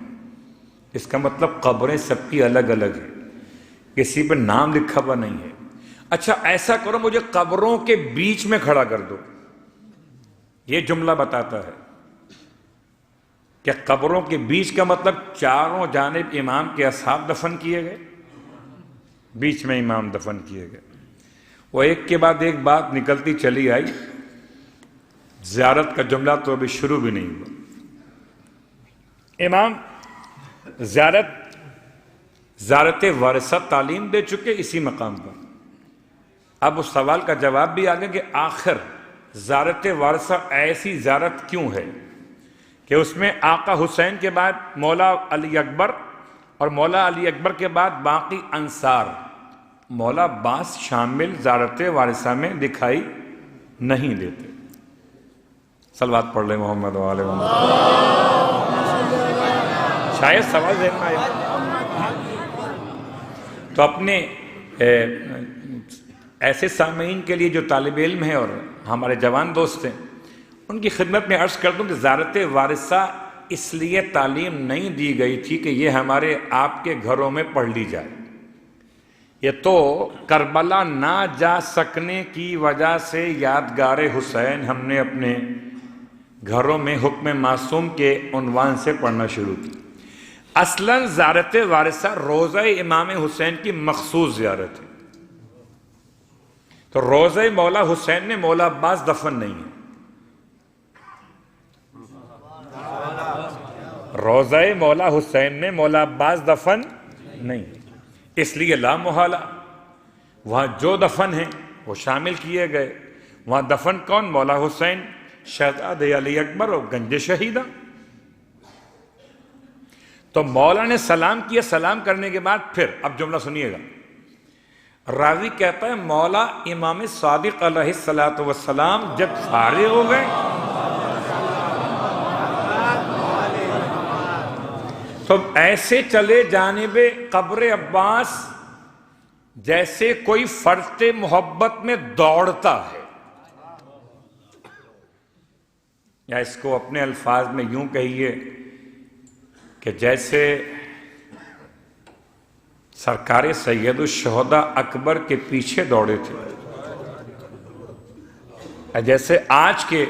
اس کا مطلب قبریں سب کی الگ الگ ہیں، کسی پر نام لکھا ہوا نہیں ہے۔ اچھا ایسا کرو مجھے قبروں کے بیچ میں کھڑا کر دو۔ یہ جملہ بتاتا ہے کہ قبروں کے بیچ کا مطلب چاروں جانب امام کے اصحاب دفن کیے گئے، بیچ میں امام دفن کیے گئے۔ وہ ایک کے بعد ایک بات نکلتی چلی آئی۔ زیارت کا جملہ تو ابھی شروع بھی نہیں ہوا۔ امام زیارت ورثہ تعلیم دے چکے اسی مقام پر۔ اب اس سوال کا جواب بھی آگے کہ آخر زیارت ورثہ ایسی زیارت کیوں ہے کہ اس میں آقا حسین کے بعد مولا علی اکبر اور مولا علی اکبر کے بعد باقی انصار، مولا عباس شامل زیارت وارثہ میں دکھائی نہیں دیتے۔ صلوات پڑھ لیں محمد و آل محمد۔ شاید سوال ذہن میں آیا تو اپنے ایسے سامعین کے لیے جو طالب علم ہیں اور ہمارے جوان دوست ہیں، ان کی خدمت میں عرض کر دوں کہ زیارت وارثہ اس لیے تعلیم نہیں دی گئی تھی کہ یہ ہمارے آپ کے گھروں میں پڑھ لی جائے، یہ تو کربلا نہ جا سکنے کی وجہ سے یادگار حسین ہم نے اپنے گھروں میں حکم معصوم کے عنوان سے پڑھنا شروع کی۔ اصلاً زیارت وارثہ روضہ امام حسین کی مخصوص زیارت ہے، تو روضہ مولا حسین میں مولا عباس دفن نہیں ہے، روضہ مولا حسین میں مولا عباس دفن نہیں، اس لیے لا محالہ وہاں جو دفن ہیں وہ شامل کیے گئے۔ وہاں دفن کون؟ مولا حسین، شہزاد علی اکبر اور گنج شہیدہ۔ تو مولا نے سلام کیا، سلام کرنے کے بعد پھر اب جملہ سنیے گا، راوی کہتا ہے مولا امام صادق علیہ السلام جب فارغ ہو گئے تو ایسے چلے جانب قبر عباس جیسے کوئی فرط محبت میں دوڑتا ہے، یا اس کو اپنے الفاظ میں یوں کہیے کہ جیسے سرکار سید الشہداء اکبر کے پیچھے دوڑے تھے، جیسے آج کے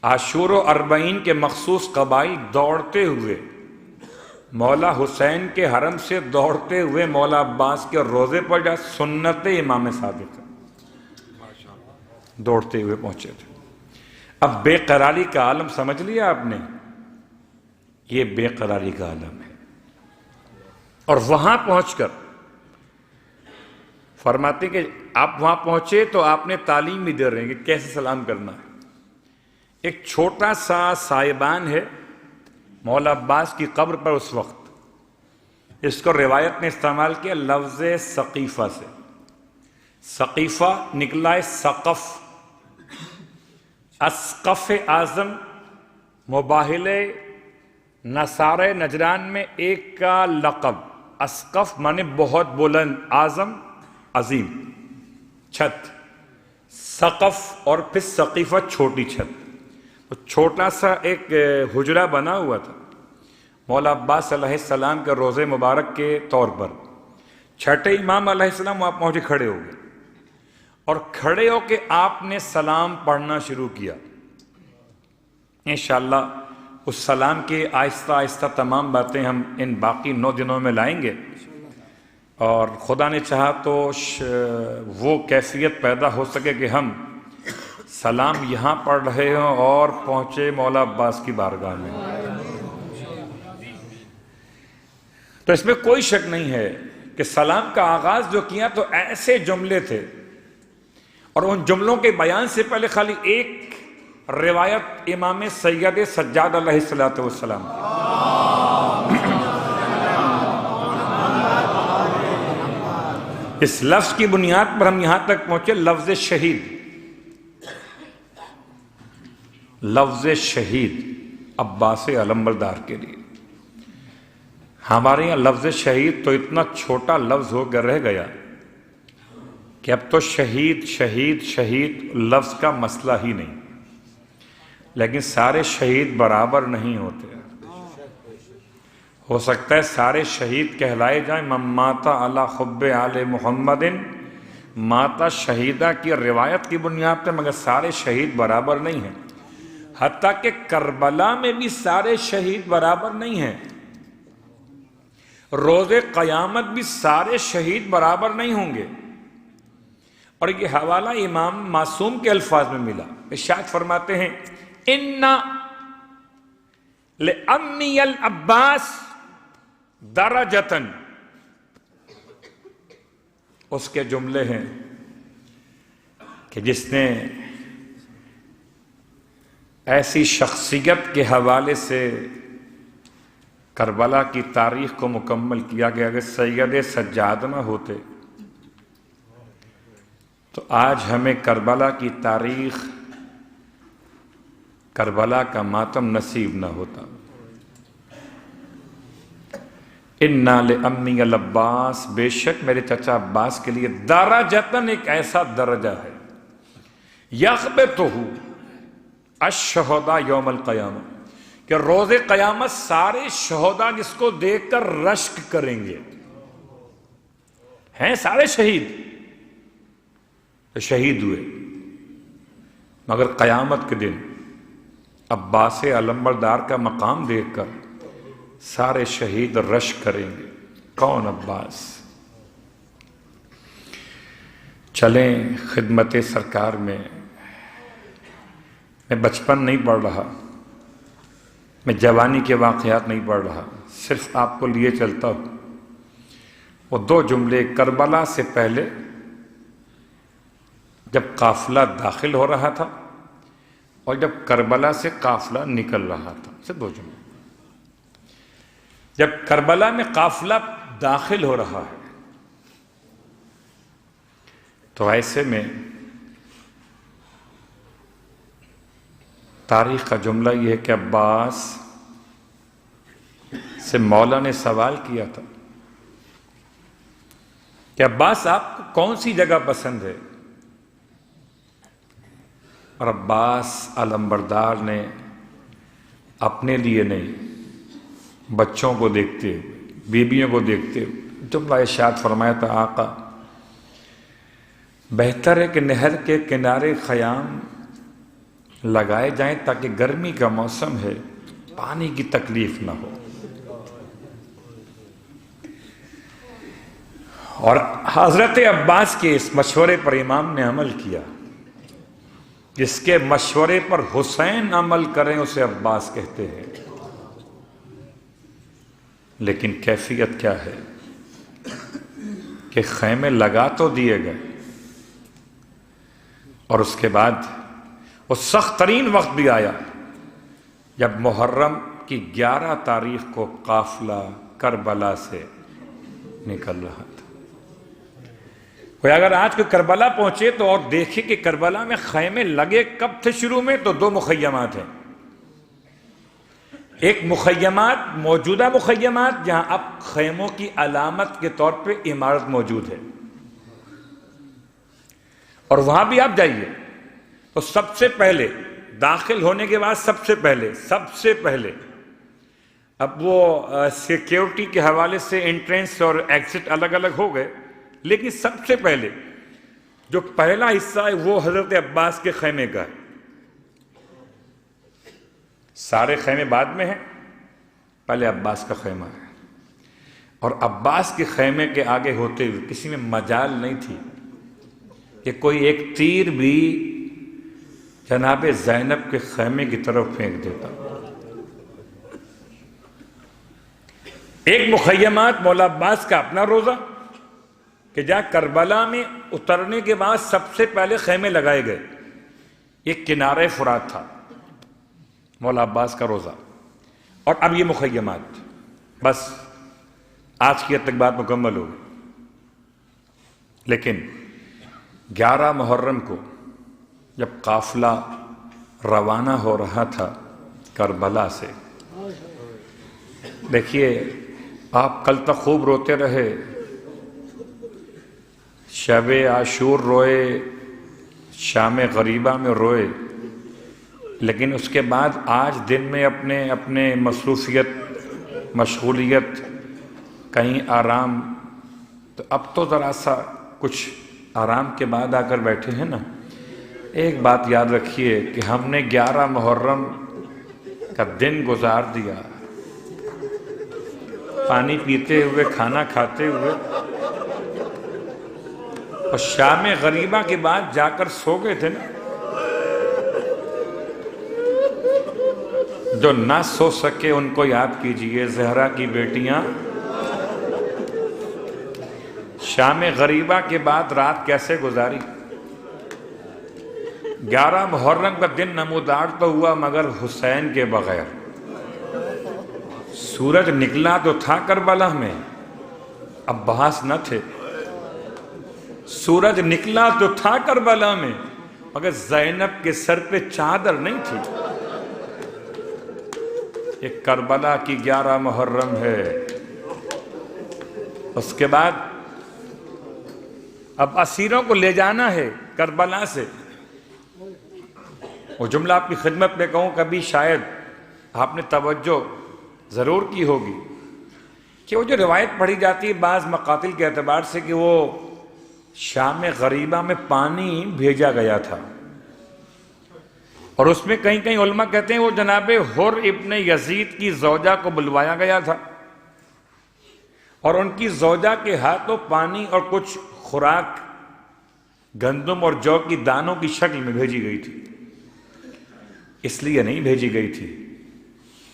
عاشور و اربعین کے مخصوص قبائل دوڑتے ہوئے مولا حسین کے حرم سے دوڑتے ہوئے مولا عباس کے روضے پر جا سنت امام صادق دوڑتے ہوئے پہنچے تھے۔ اب بے قراری کا عالم سمجھ لیا آپ نے، یہ بے قراری کا عالم ہے۔ اور وہاں پہنچ کر فرماتے کہ آپ وہاں پہنچے تو آپ نے تعلیم بھی دے رہے ہیں کہ کیسے سلام کرنا ہے۔ ایک چھوٹا سا سائبان ہے مولا عباس کی قبر پر اس وقت، اس کو روایت نے استعمال کیا لفظ سقیفہ سے۔ سقیفہ نکلا ہے سقف، اسقف اعظم مباہلے نصارہ نجران میں ایک کا لقب، اسقف مانے بہت بلند، اعظم عظیم، چھت، سقف اور پھر سقیفہ چھوٹی چھت۔ چھوٹا سا ایک حجرہ بنا ہوا تھا مولا عباس علیہ السلام کے روضے مبارک کے طور پر۔ چھٹے امام علیہ السلام وہاں پہنچے، کھڑے ہو گئے اور کھڑے ہو کے آپ نے سلام پڑھنا شروع کیا۔ انشاءاللہ اس سلام کے آہستہ آہستہ تمام باتیں ہم ان باقی 9 دنوں میں لائیں گے، اور خدا نے چاہا تو وہ کیفیت پیدا ہو سکے کہ ہم سلام یہاں پڑھ رہے ہوں اور پہنچے مولا عباس کی بارگاہ میں۔ تو اس میں کوئی شک نہیں ہے کہ سلام کا آغاز جو کیا تو ایسے جملے تھے، اور ان جملوں کے بیان سے پہلے خالی ایک روایت امام سید سجاد علیہ السلام اس لفظ کی بنیاد پر ہم یہاں تک پہنچے، لفظ شہید۔ لفظ شہید عباس علمبردار کے لیے، ہمارے یہاں لفظ شہید تو اتنا چھوٹا لفظ ہو کر رہ گیا کہ اب تو شہید شہید شہید لفظ کا مسئلہ ہی نہیں۔ لیکن سارے شہید برابر نہیں ہوتے، ہو سکتا ہے سارے شہید کہلائے جائیں۔ من مات علی حب آل محمد ماتا شہیدہ کی روایت کی بنیاد پر، مگر سارے شہید برابر نہیں ہیں، حتیٰ کہ کربلا میں بھی سارے شہید برابر نہیں ہیں، روز قیامت بھی سارے شہید برابر نہیں ہوں گے۔ اور یہ حوالہ امام معصوم کے الفاظ میں ملا، ارشاد فرماتے ہیں اِنَّ لِأَمِّيَ الْعَبَّاسِ دَرَجَةً، اس کے جملے ہیں کہ جس نے ایسی شخصیت کے حوالے سے کربلا کی تاریخ کو مکمل کیا گیا کہ سید سجاد نہ ہوتے تو آج ہمیں کربلا کی تاریخ، کربلا کا ماتم نصیب نہ ہوتا۔ اِنَّا لِأَمِّيَ العباس، بے شک میرے چچا عباس کے لیے درجتاً ایک ایسا درجہ ہے، یغبطہ الشہداء یوم القیامہ، کہ روز قیامت سارے شہداء جس کو دیکھ کر رشک کریں گے۔ ہیں سارے شہید، شہید ہوئے، مگر قیامت کے دن عباس علمبردار کا مقام دیکھ کر سارے شہید رشک کریں گے۔ کون؟ عباس۔ چلیں خدمت سرکار میں بچپن نہیں پڑھ رہا، میں جوانی کے واقعات نہیں پڑھ رہا، صرف آپ کو لیے چلتا ہوں۔ وہ دو جملے کربلا سے پہلے جب قافلہ داخل ہو رہا تھا اور جب کربلا سے قافلہ نکل رہا تھا، صرف دو جملے۔ جب کربلا میں قافلہ داخل ہو رہا ہے تو ایسے میں تاریخ کا جملہ یہ ہے کہ عباس سے مولا نے سوال کیا تھا کہ عباس آپ کو کون سی جگہ پسند ہے؟ اور عباس علمبردار نے اپنے لیے نہیں، بچوں کو دیکھتے ہوئے، بیبیوں کو دیکھتے ہوئے جملہ ارشاد فرمایا تھا، آقا بہتر ہے کہ نہر کے کنارے خیام لگائے جائیں تاکہ گرمی کا موسم ہے، پانی کی تکلیف نہ ہو۔ اور حضرت عباس کے اس مشورے پر امام نے عمل کیا۔ جس کے مشورے پر حسین عمل کریں اسے عباس کہتے ہیں، لیکن کیفیت کیا ہے کہ خیمے لگا تو دیے گئے اور اس کے بعد وہ سخت ترین وقت بھی آیا جب محرم کی 11 تاریخ کو قافلہ کربلا سے نکل رہا تھا۔ کوئی اگر آج کوئی کربلا پہنچے تو اور دیکھے کہ کربلا میں خیمے لگے کب تھے شروع میں، تو دو مخیمات ہیں۔ ایک مخیمات، موجودہ مخیمات جہاں اب خیموں کی علامت کے طور پہ عمارت موجود ہے، اور وہاں بھی آپ جائیے تو سب سے پہلے داخل ہونے کے بعد سب سے پہلے اب وہ سیکیورٹی کے حوالے سے انٹرنس اور ایگزٹ الگ الگ ہو گئے، لیکن سب سے پہلے جو پہلا حصہ ہے وہ حضرت عباس کے خیمے کا ہے۔ سارے خیمے بعد میں ہیں، پہلے عباس کا خیمہ ہے، اور عباس کے خیمے کے آگے ہوتے ہوئے کسی میں مجال نہیں تھی کہ کوئی ایک تیر بھی جناب زینب کے خیمے کی طرف پھینک دیتا۔ ایک مخیمات مولا عباس کا اپنا روزہ کہ جہاں کربلا میں اترنے کے بعد سب سے پہلے خیمے لگائے گئے، ایک کنارے فرات تھا مولا عباس کا روزہ، اور اب یہ مخیمات۔ بس آج کی حد تک بات مکمل ہو گئی، لیکن 11 محرم کو جب قافلہ روانہ ہو رہا تھا کربلا سے، دیکھیے آپ کل تک خوب روتے رہے، شب عاشور روئے، شام غریبہ میں روئے، لیکن اس کے بعد آج دن میں اپنے مصروفیت، مشغولیت، کہیں آرام، تو اب تو ذرا سا کچھ آرام کے بعد آ کر بیٹھے ہیں نا۔ ایک بات یاد رکھیے کہ ہم نے 11 محرم کا دن گزار دیا پانی پیتے ہوئے، کھانا کھاتے ہوئے، اور شام غریبہ کے بعد جا کر سو گئے تھے نا۔ جو نہ سو سکے ان کو یاد کیجئے، زہرا کی بیٹیاں شام غریبہ کے بعد رات کیسے گزاری۔ 11 محرم کا دن نمودار تو ہوا مگر حسین کے بغیر۔ سورج نکلا تو تھا کربلا میں، عباس نہ تھے۔ سورج نکلا تو تھا کربلا میں، مگر زینب کے سر پہ چادر نہیں تھی۔ یہ کربلا کی 11 محرم ہے۔ اس کے بعد اب اسیروں کو لے جانا ہے کربلا سے۔ وہ جملہ آپ کی خدمت میں کہوں، کبھی شاید آپ نے توجہ ضرور کی ہوگی کہ وہ جو روایت پڑھی جاتی ہے بعض مقاتل کے اعتبار سے کہ وہ شام غریبہ میں پانی بھیجا گیا تھا، اور اس میں کہیں کہیں علماء کہتے ہیں وہ جناب حر ابن یزید کی زوجہ کو بلوایا گیا تھا، اور ان کی زوجہ کے ہاتھوں پانی اور کچھ خوراک گندم اور جو کی دانوں کی شکل میں بھیجی گئی تھی۔ اس لیے نہیں بھیجی گئی تھی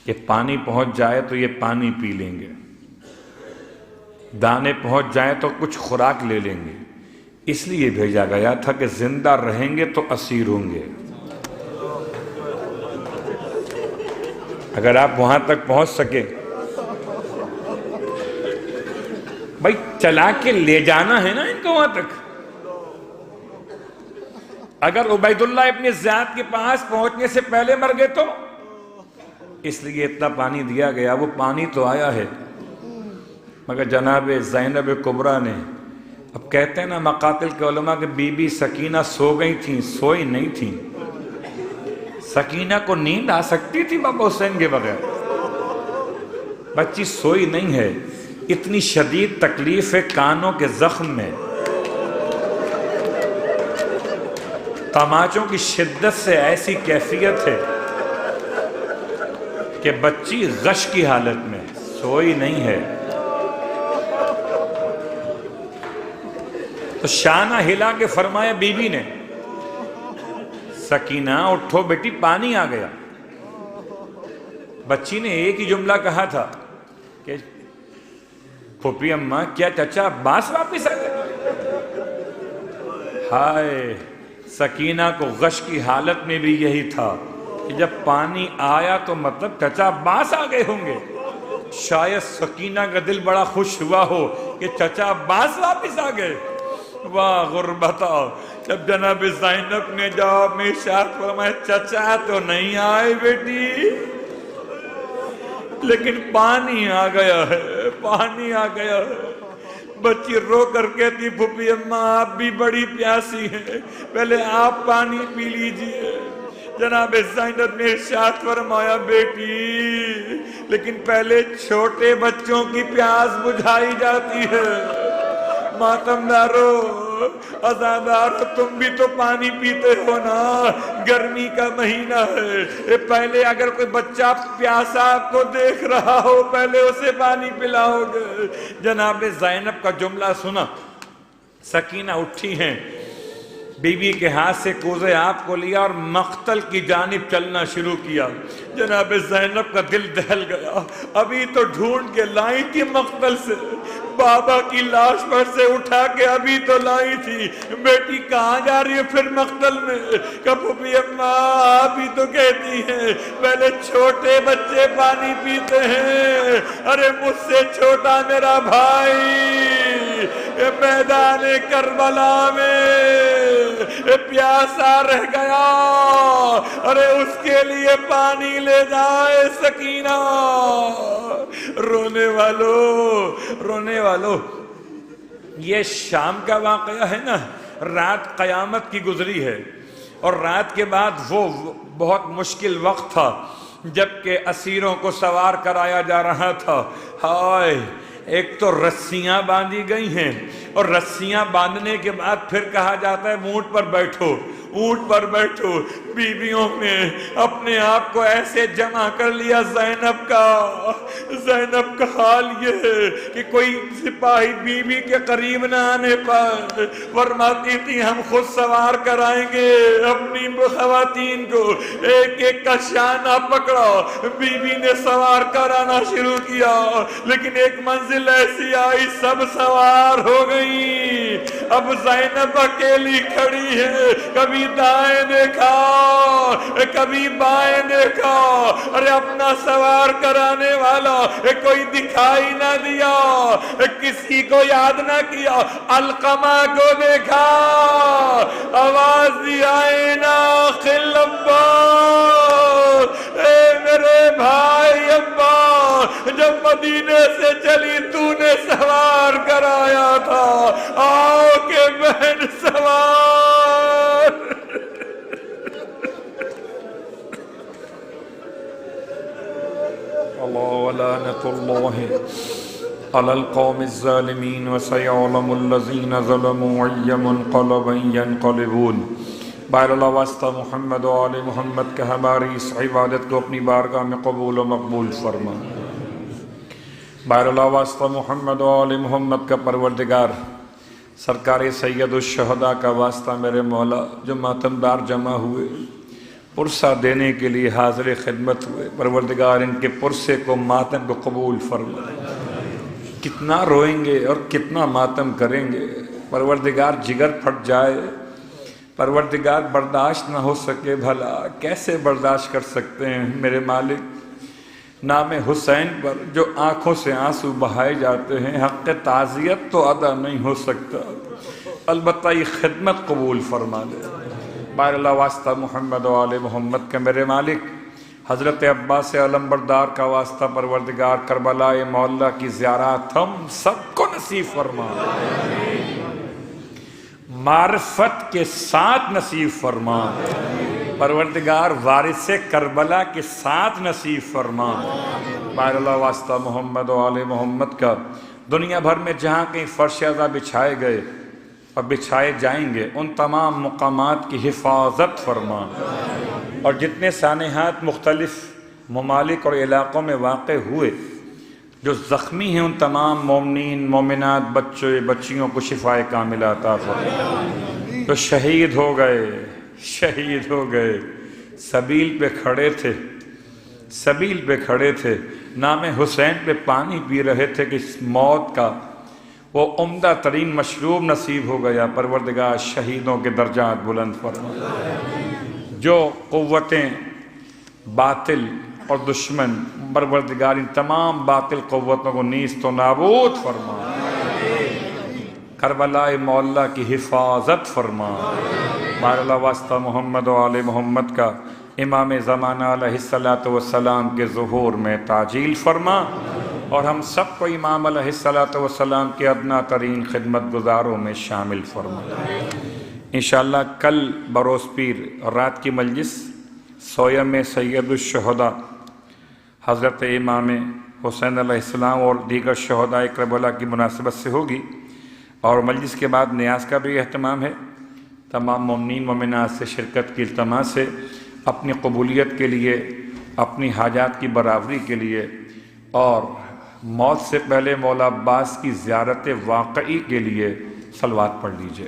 کہ پانی پہنچ جائے تو یہ پانی پی لیں گے، دانے پہنچ جائیں تو کچھ خوراک لے لیں گے، اس لیے بھیجا گیا تھا کہ زندہ رہیں گے تو اسیر ہوں گے۔ اگر آپ وہاں تک پہنچ سکے، بھائی چلا کے لے جانا ہے نا ان کو وہاں تک۔ اگر عبید اللہ ابن زیاد کے پاس پہنچنے سے پہلے مر گئے تو اس لیے اتنا پانی دیا گیا۔ وہ پانی تو آیا ہے، مگر جناب زینب کبریٰ نے، اب کہتے ہیں نا مقاتل کے علماء کہ بی بی سکینہ سو گئی تھیں، سوئی نہیں تھیں۔ سکینہ کو نیند آ سکتی تھی بابا حسین کے بغیر، بچی سوئی نہیں ہے۔ اتنی شدید تکلیف ہے کانوں کے زخم میں، تماچوں کی شدت سے ایسی کیفیت ہے کہ بچی غش کی حالت میں سوئی نہیں ہے۔ تو شانہ ہلا کے فرمایا بی بی نے، سکینہ اٹھو بیٹی پانی آ گیا۔ بچی نے ایک ہی جملہ کہا تھا کہ پھوپھی اماں کیا چچا عباس واپس آ گئے؟ ہائے، سکینہ کو غش کی حالت میں بھی یہی تھا کہ جب پانی آیا تو مطلب چچا عباس آ گئے ہوں گے۔ شاید سکینہ کا دل بڑا خوش ہوا ہو کہ چچا عباس واپس آ گئے۔ واہ غربتا، جب جناب زینب نے جواب میں ارشاد فرمایا چچا تو نہیں آئے بیٹی، لیکن پانی آ گیا ہے، پانی آ گیا ہے۔ بچی رو کر کہتی پھوپھی اماں آپ بھی بڑی پیاسی ہیں، پہلے آپ پانی پی لیجئے۔ جناب زینب نے ارشاد فرمایا بیٹی لیکن پہلے چھوٹے بچوں کی پیاس بجھائی جاتی ہے۔ ماتمدارو، عزادارو، تم بھی تو پانی پیتے ہو نا، گرمی کا مہینہ ہے، پہلے اگر کوئی بچہ پیاسا آپ کو دیکھ رہا ہو پہلے اسے پانی پلاؤ گے۔ جناب زینب کا جملہ سنا، سکینہ اٹھی ہیں، بی بی کے ہاتھ سے کوزے آپ کو لیا اور مقتل کی جانب چلنا شروع کیا۔ جناب زینب کا دل دہل گیا، ابھی تو ڈھونڈ کے لائی تھی مقتل سے، بابا کی لاش پر سے اٹھا کے ابھی تو لائی تھی، بیٹی کہاں جا رہی ہے پھر مقتل میں؟ پھوپھی اماں آپ ہی تو کہتی ہیں پہلے چھوٹے بچے پانی پیتے ہیں، ارے مجھ سے چھوٹا میرا بھائی میدان کربلا میں پیاسا رہ گیا، ارے اس کے لیے پانی لے جائے سکینہ۔ رونے والو، یہ شام کا واقعہ ہے نا، رات قیامت کی گزری ہے، اور رات کے بعد وہ بہت مشکل وقت تھا جبکہ اسیروں کو سوار کرایا جا رہا تھا۔ ہائے، ایک تو رسیاں باندھی گئی ہیں، اور رسیاں باندھنے کے بعد پھر کہا جاتا ہے اونٹ پر بیٹھو، اونٹ پر بیٹھو۔ بیویوں نے اپنے آپ کو ایسے جمع کر لیا، زینب کا حال یہ ہے کہ کوئی سپاہی بیوی کے قریب نہ آنے پر فرماتی تھی ہم خود سوار کرائیں گے اپنی خواتین کو۔ ایک ایک کا شانہ پکڑا، بیوی نے سوار کرانا شروع کیا، لیکن ایک منزل ایسی آئی سب سوار ہو گئی۔ گئی، اب زینب اکیلی کھڑی ہے، کبھی دائیں دیکھا کبھی بائیں دیکھا، ارے اپنا سوار کرانے والا کوئی دکھائی نہ دیا، کسی کو یاد نہ کیا، علقمہ کو دیکھا، آواز دیا اینا خل عباس، اے میرے بھائی عباس، جب مدینے سے چلی تو نے سوار کرایا تھا، آؤ کہ بہن سوار۔ اللہ ولعنۃ اللہ علی القوم الظالمین وسیعلم الذین ظلموا ای منقلب ینقلبون۔ بہر اللہ واسطہ محمد و آل محمد کا ہماری اس عبادت کو اپنی بارگاہ میں قبول و مقبول فرما۔ بہر اللہ واسطہ محمد و آل محمد کا پروردگار، سرکار سید الشہداء کا واسطہ میرے مولا، جو ماتمدار جمع ہوئے پرسہ دینے کے لیے حاضر خدمت ہوئے، پروردگار ان کے پرسے کو ماتم کو قبول فرما۔ کتنا روئیں گے اور کتنا ماتم کریں گے، پروردگار جگر پھٹ جائے، پروردگار برداشت نہ ہو سکے، بھلا کیسے برداشت کر سکتے ہیں میرے مالک؟ نام حسین پر جو آنکھوں سے آنسو بہائے جاتے ہیں، حق تعزیت تو ادا نہیں ہو سکتا، البتہ یہ خدمت قبول فرما لے۔ بہر اللہ واسطہ محمد و آل محمد کا میرے مالک، حضرت عباس علمبردار کا واسطہ پروردگار، کربلا معلیٰ کی زیارات ہم سب کو نصیب فرما، معرفت کے ساتھ نصیب فرما، پروردگار وارث کربلا کے ساتھ نصیب فرما۔ بہر اللہ واسطہ محمد و آل محمد کا دنیا بھر میں جہاں کہیں فرش ازا بچھائے گئے اور بچھائے جائیں گے، ان تمام مقامات کی حفاظت فرما، اور جتنے سانحات مختلف ممالک اور علاقوں میں واقع ہوئے، جو زخمی ہیں ان تمام مومنین مومنات بچے بچیوں کو شفاء کاملہ عطا فرما، جو شہید ہو گئے سبیل پہ کھڑے تھے، نام حسین پہ پانی پی رہے تھے کہ اس موت کا وہ عمدہ ترین مشروب نصیب ہو گیا، پروردگار شہیدوں کے درجات بلند فرما، جو قوتیں باطل اور دشمن، پروردگار ان تمام باطل قوتوں کو نیست و نابود فرما، کربلا معلیٰ کی حفاظت فرما۔ بہر اللہ واسطہ محمد و آل محمد کا امام زمانہ علیہ السلام کے ظہور میں تعجیل فرما، اور ہم سب کو امام علیہ السلام کے ادنا ترین خدمت گزاروں میں شامل فرما۔ انشاءاللہ کل بروز پیر رات کی مجلس سویم سید الشہداء حضرت امام حسین علیہ السلام اور دیگر شہداء کربلا کی مناسبت سے ہوگی، اور مجلس کے بعد نیاز کا بھی اہتمام ہے۔ تمام مومنین مومنات سے شرکت کی التماس ہے، اپنی قبولیت کے لیے، اپنی حاجات کی برابری کے لیے، اور موت سے پہلے مولا عباس کی زیارت واقعی کے لیے صلوات پڑھ لیجئے۔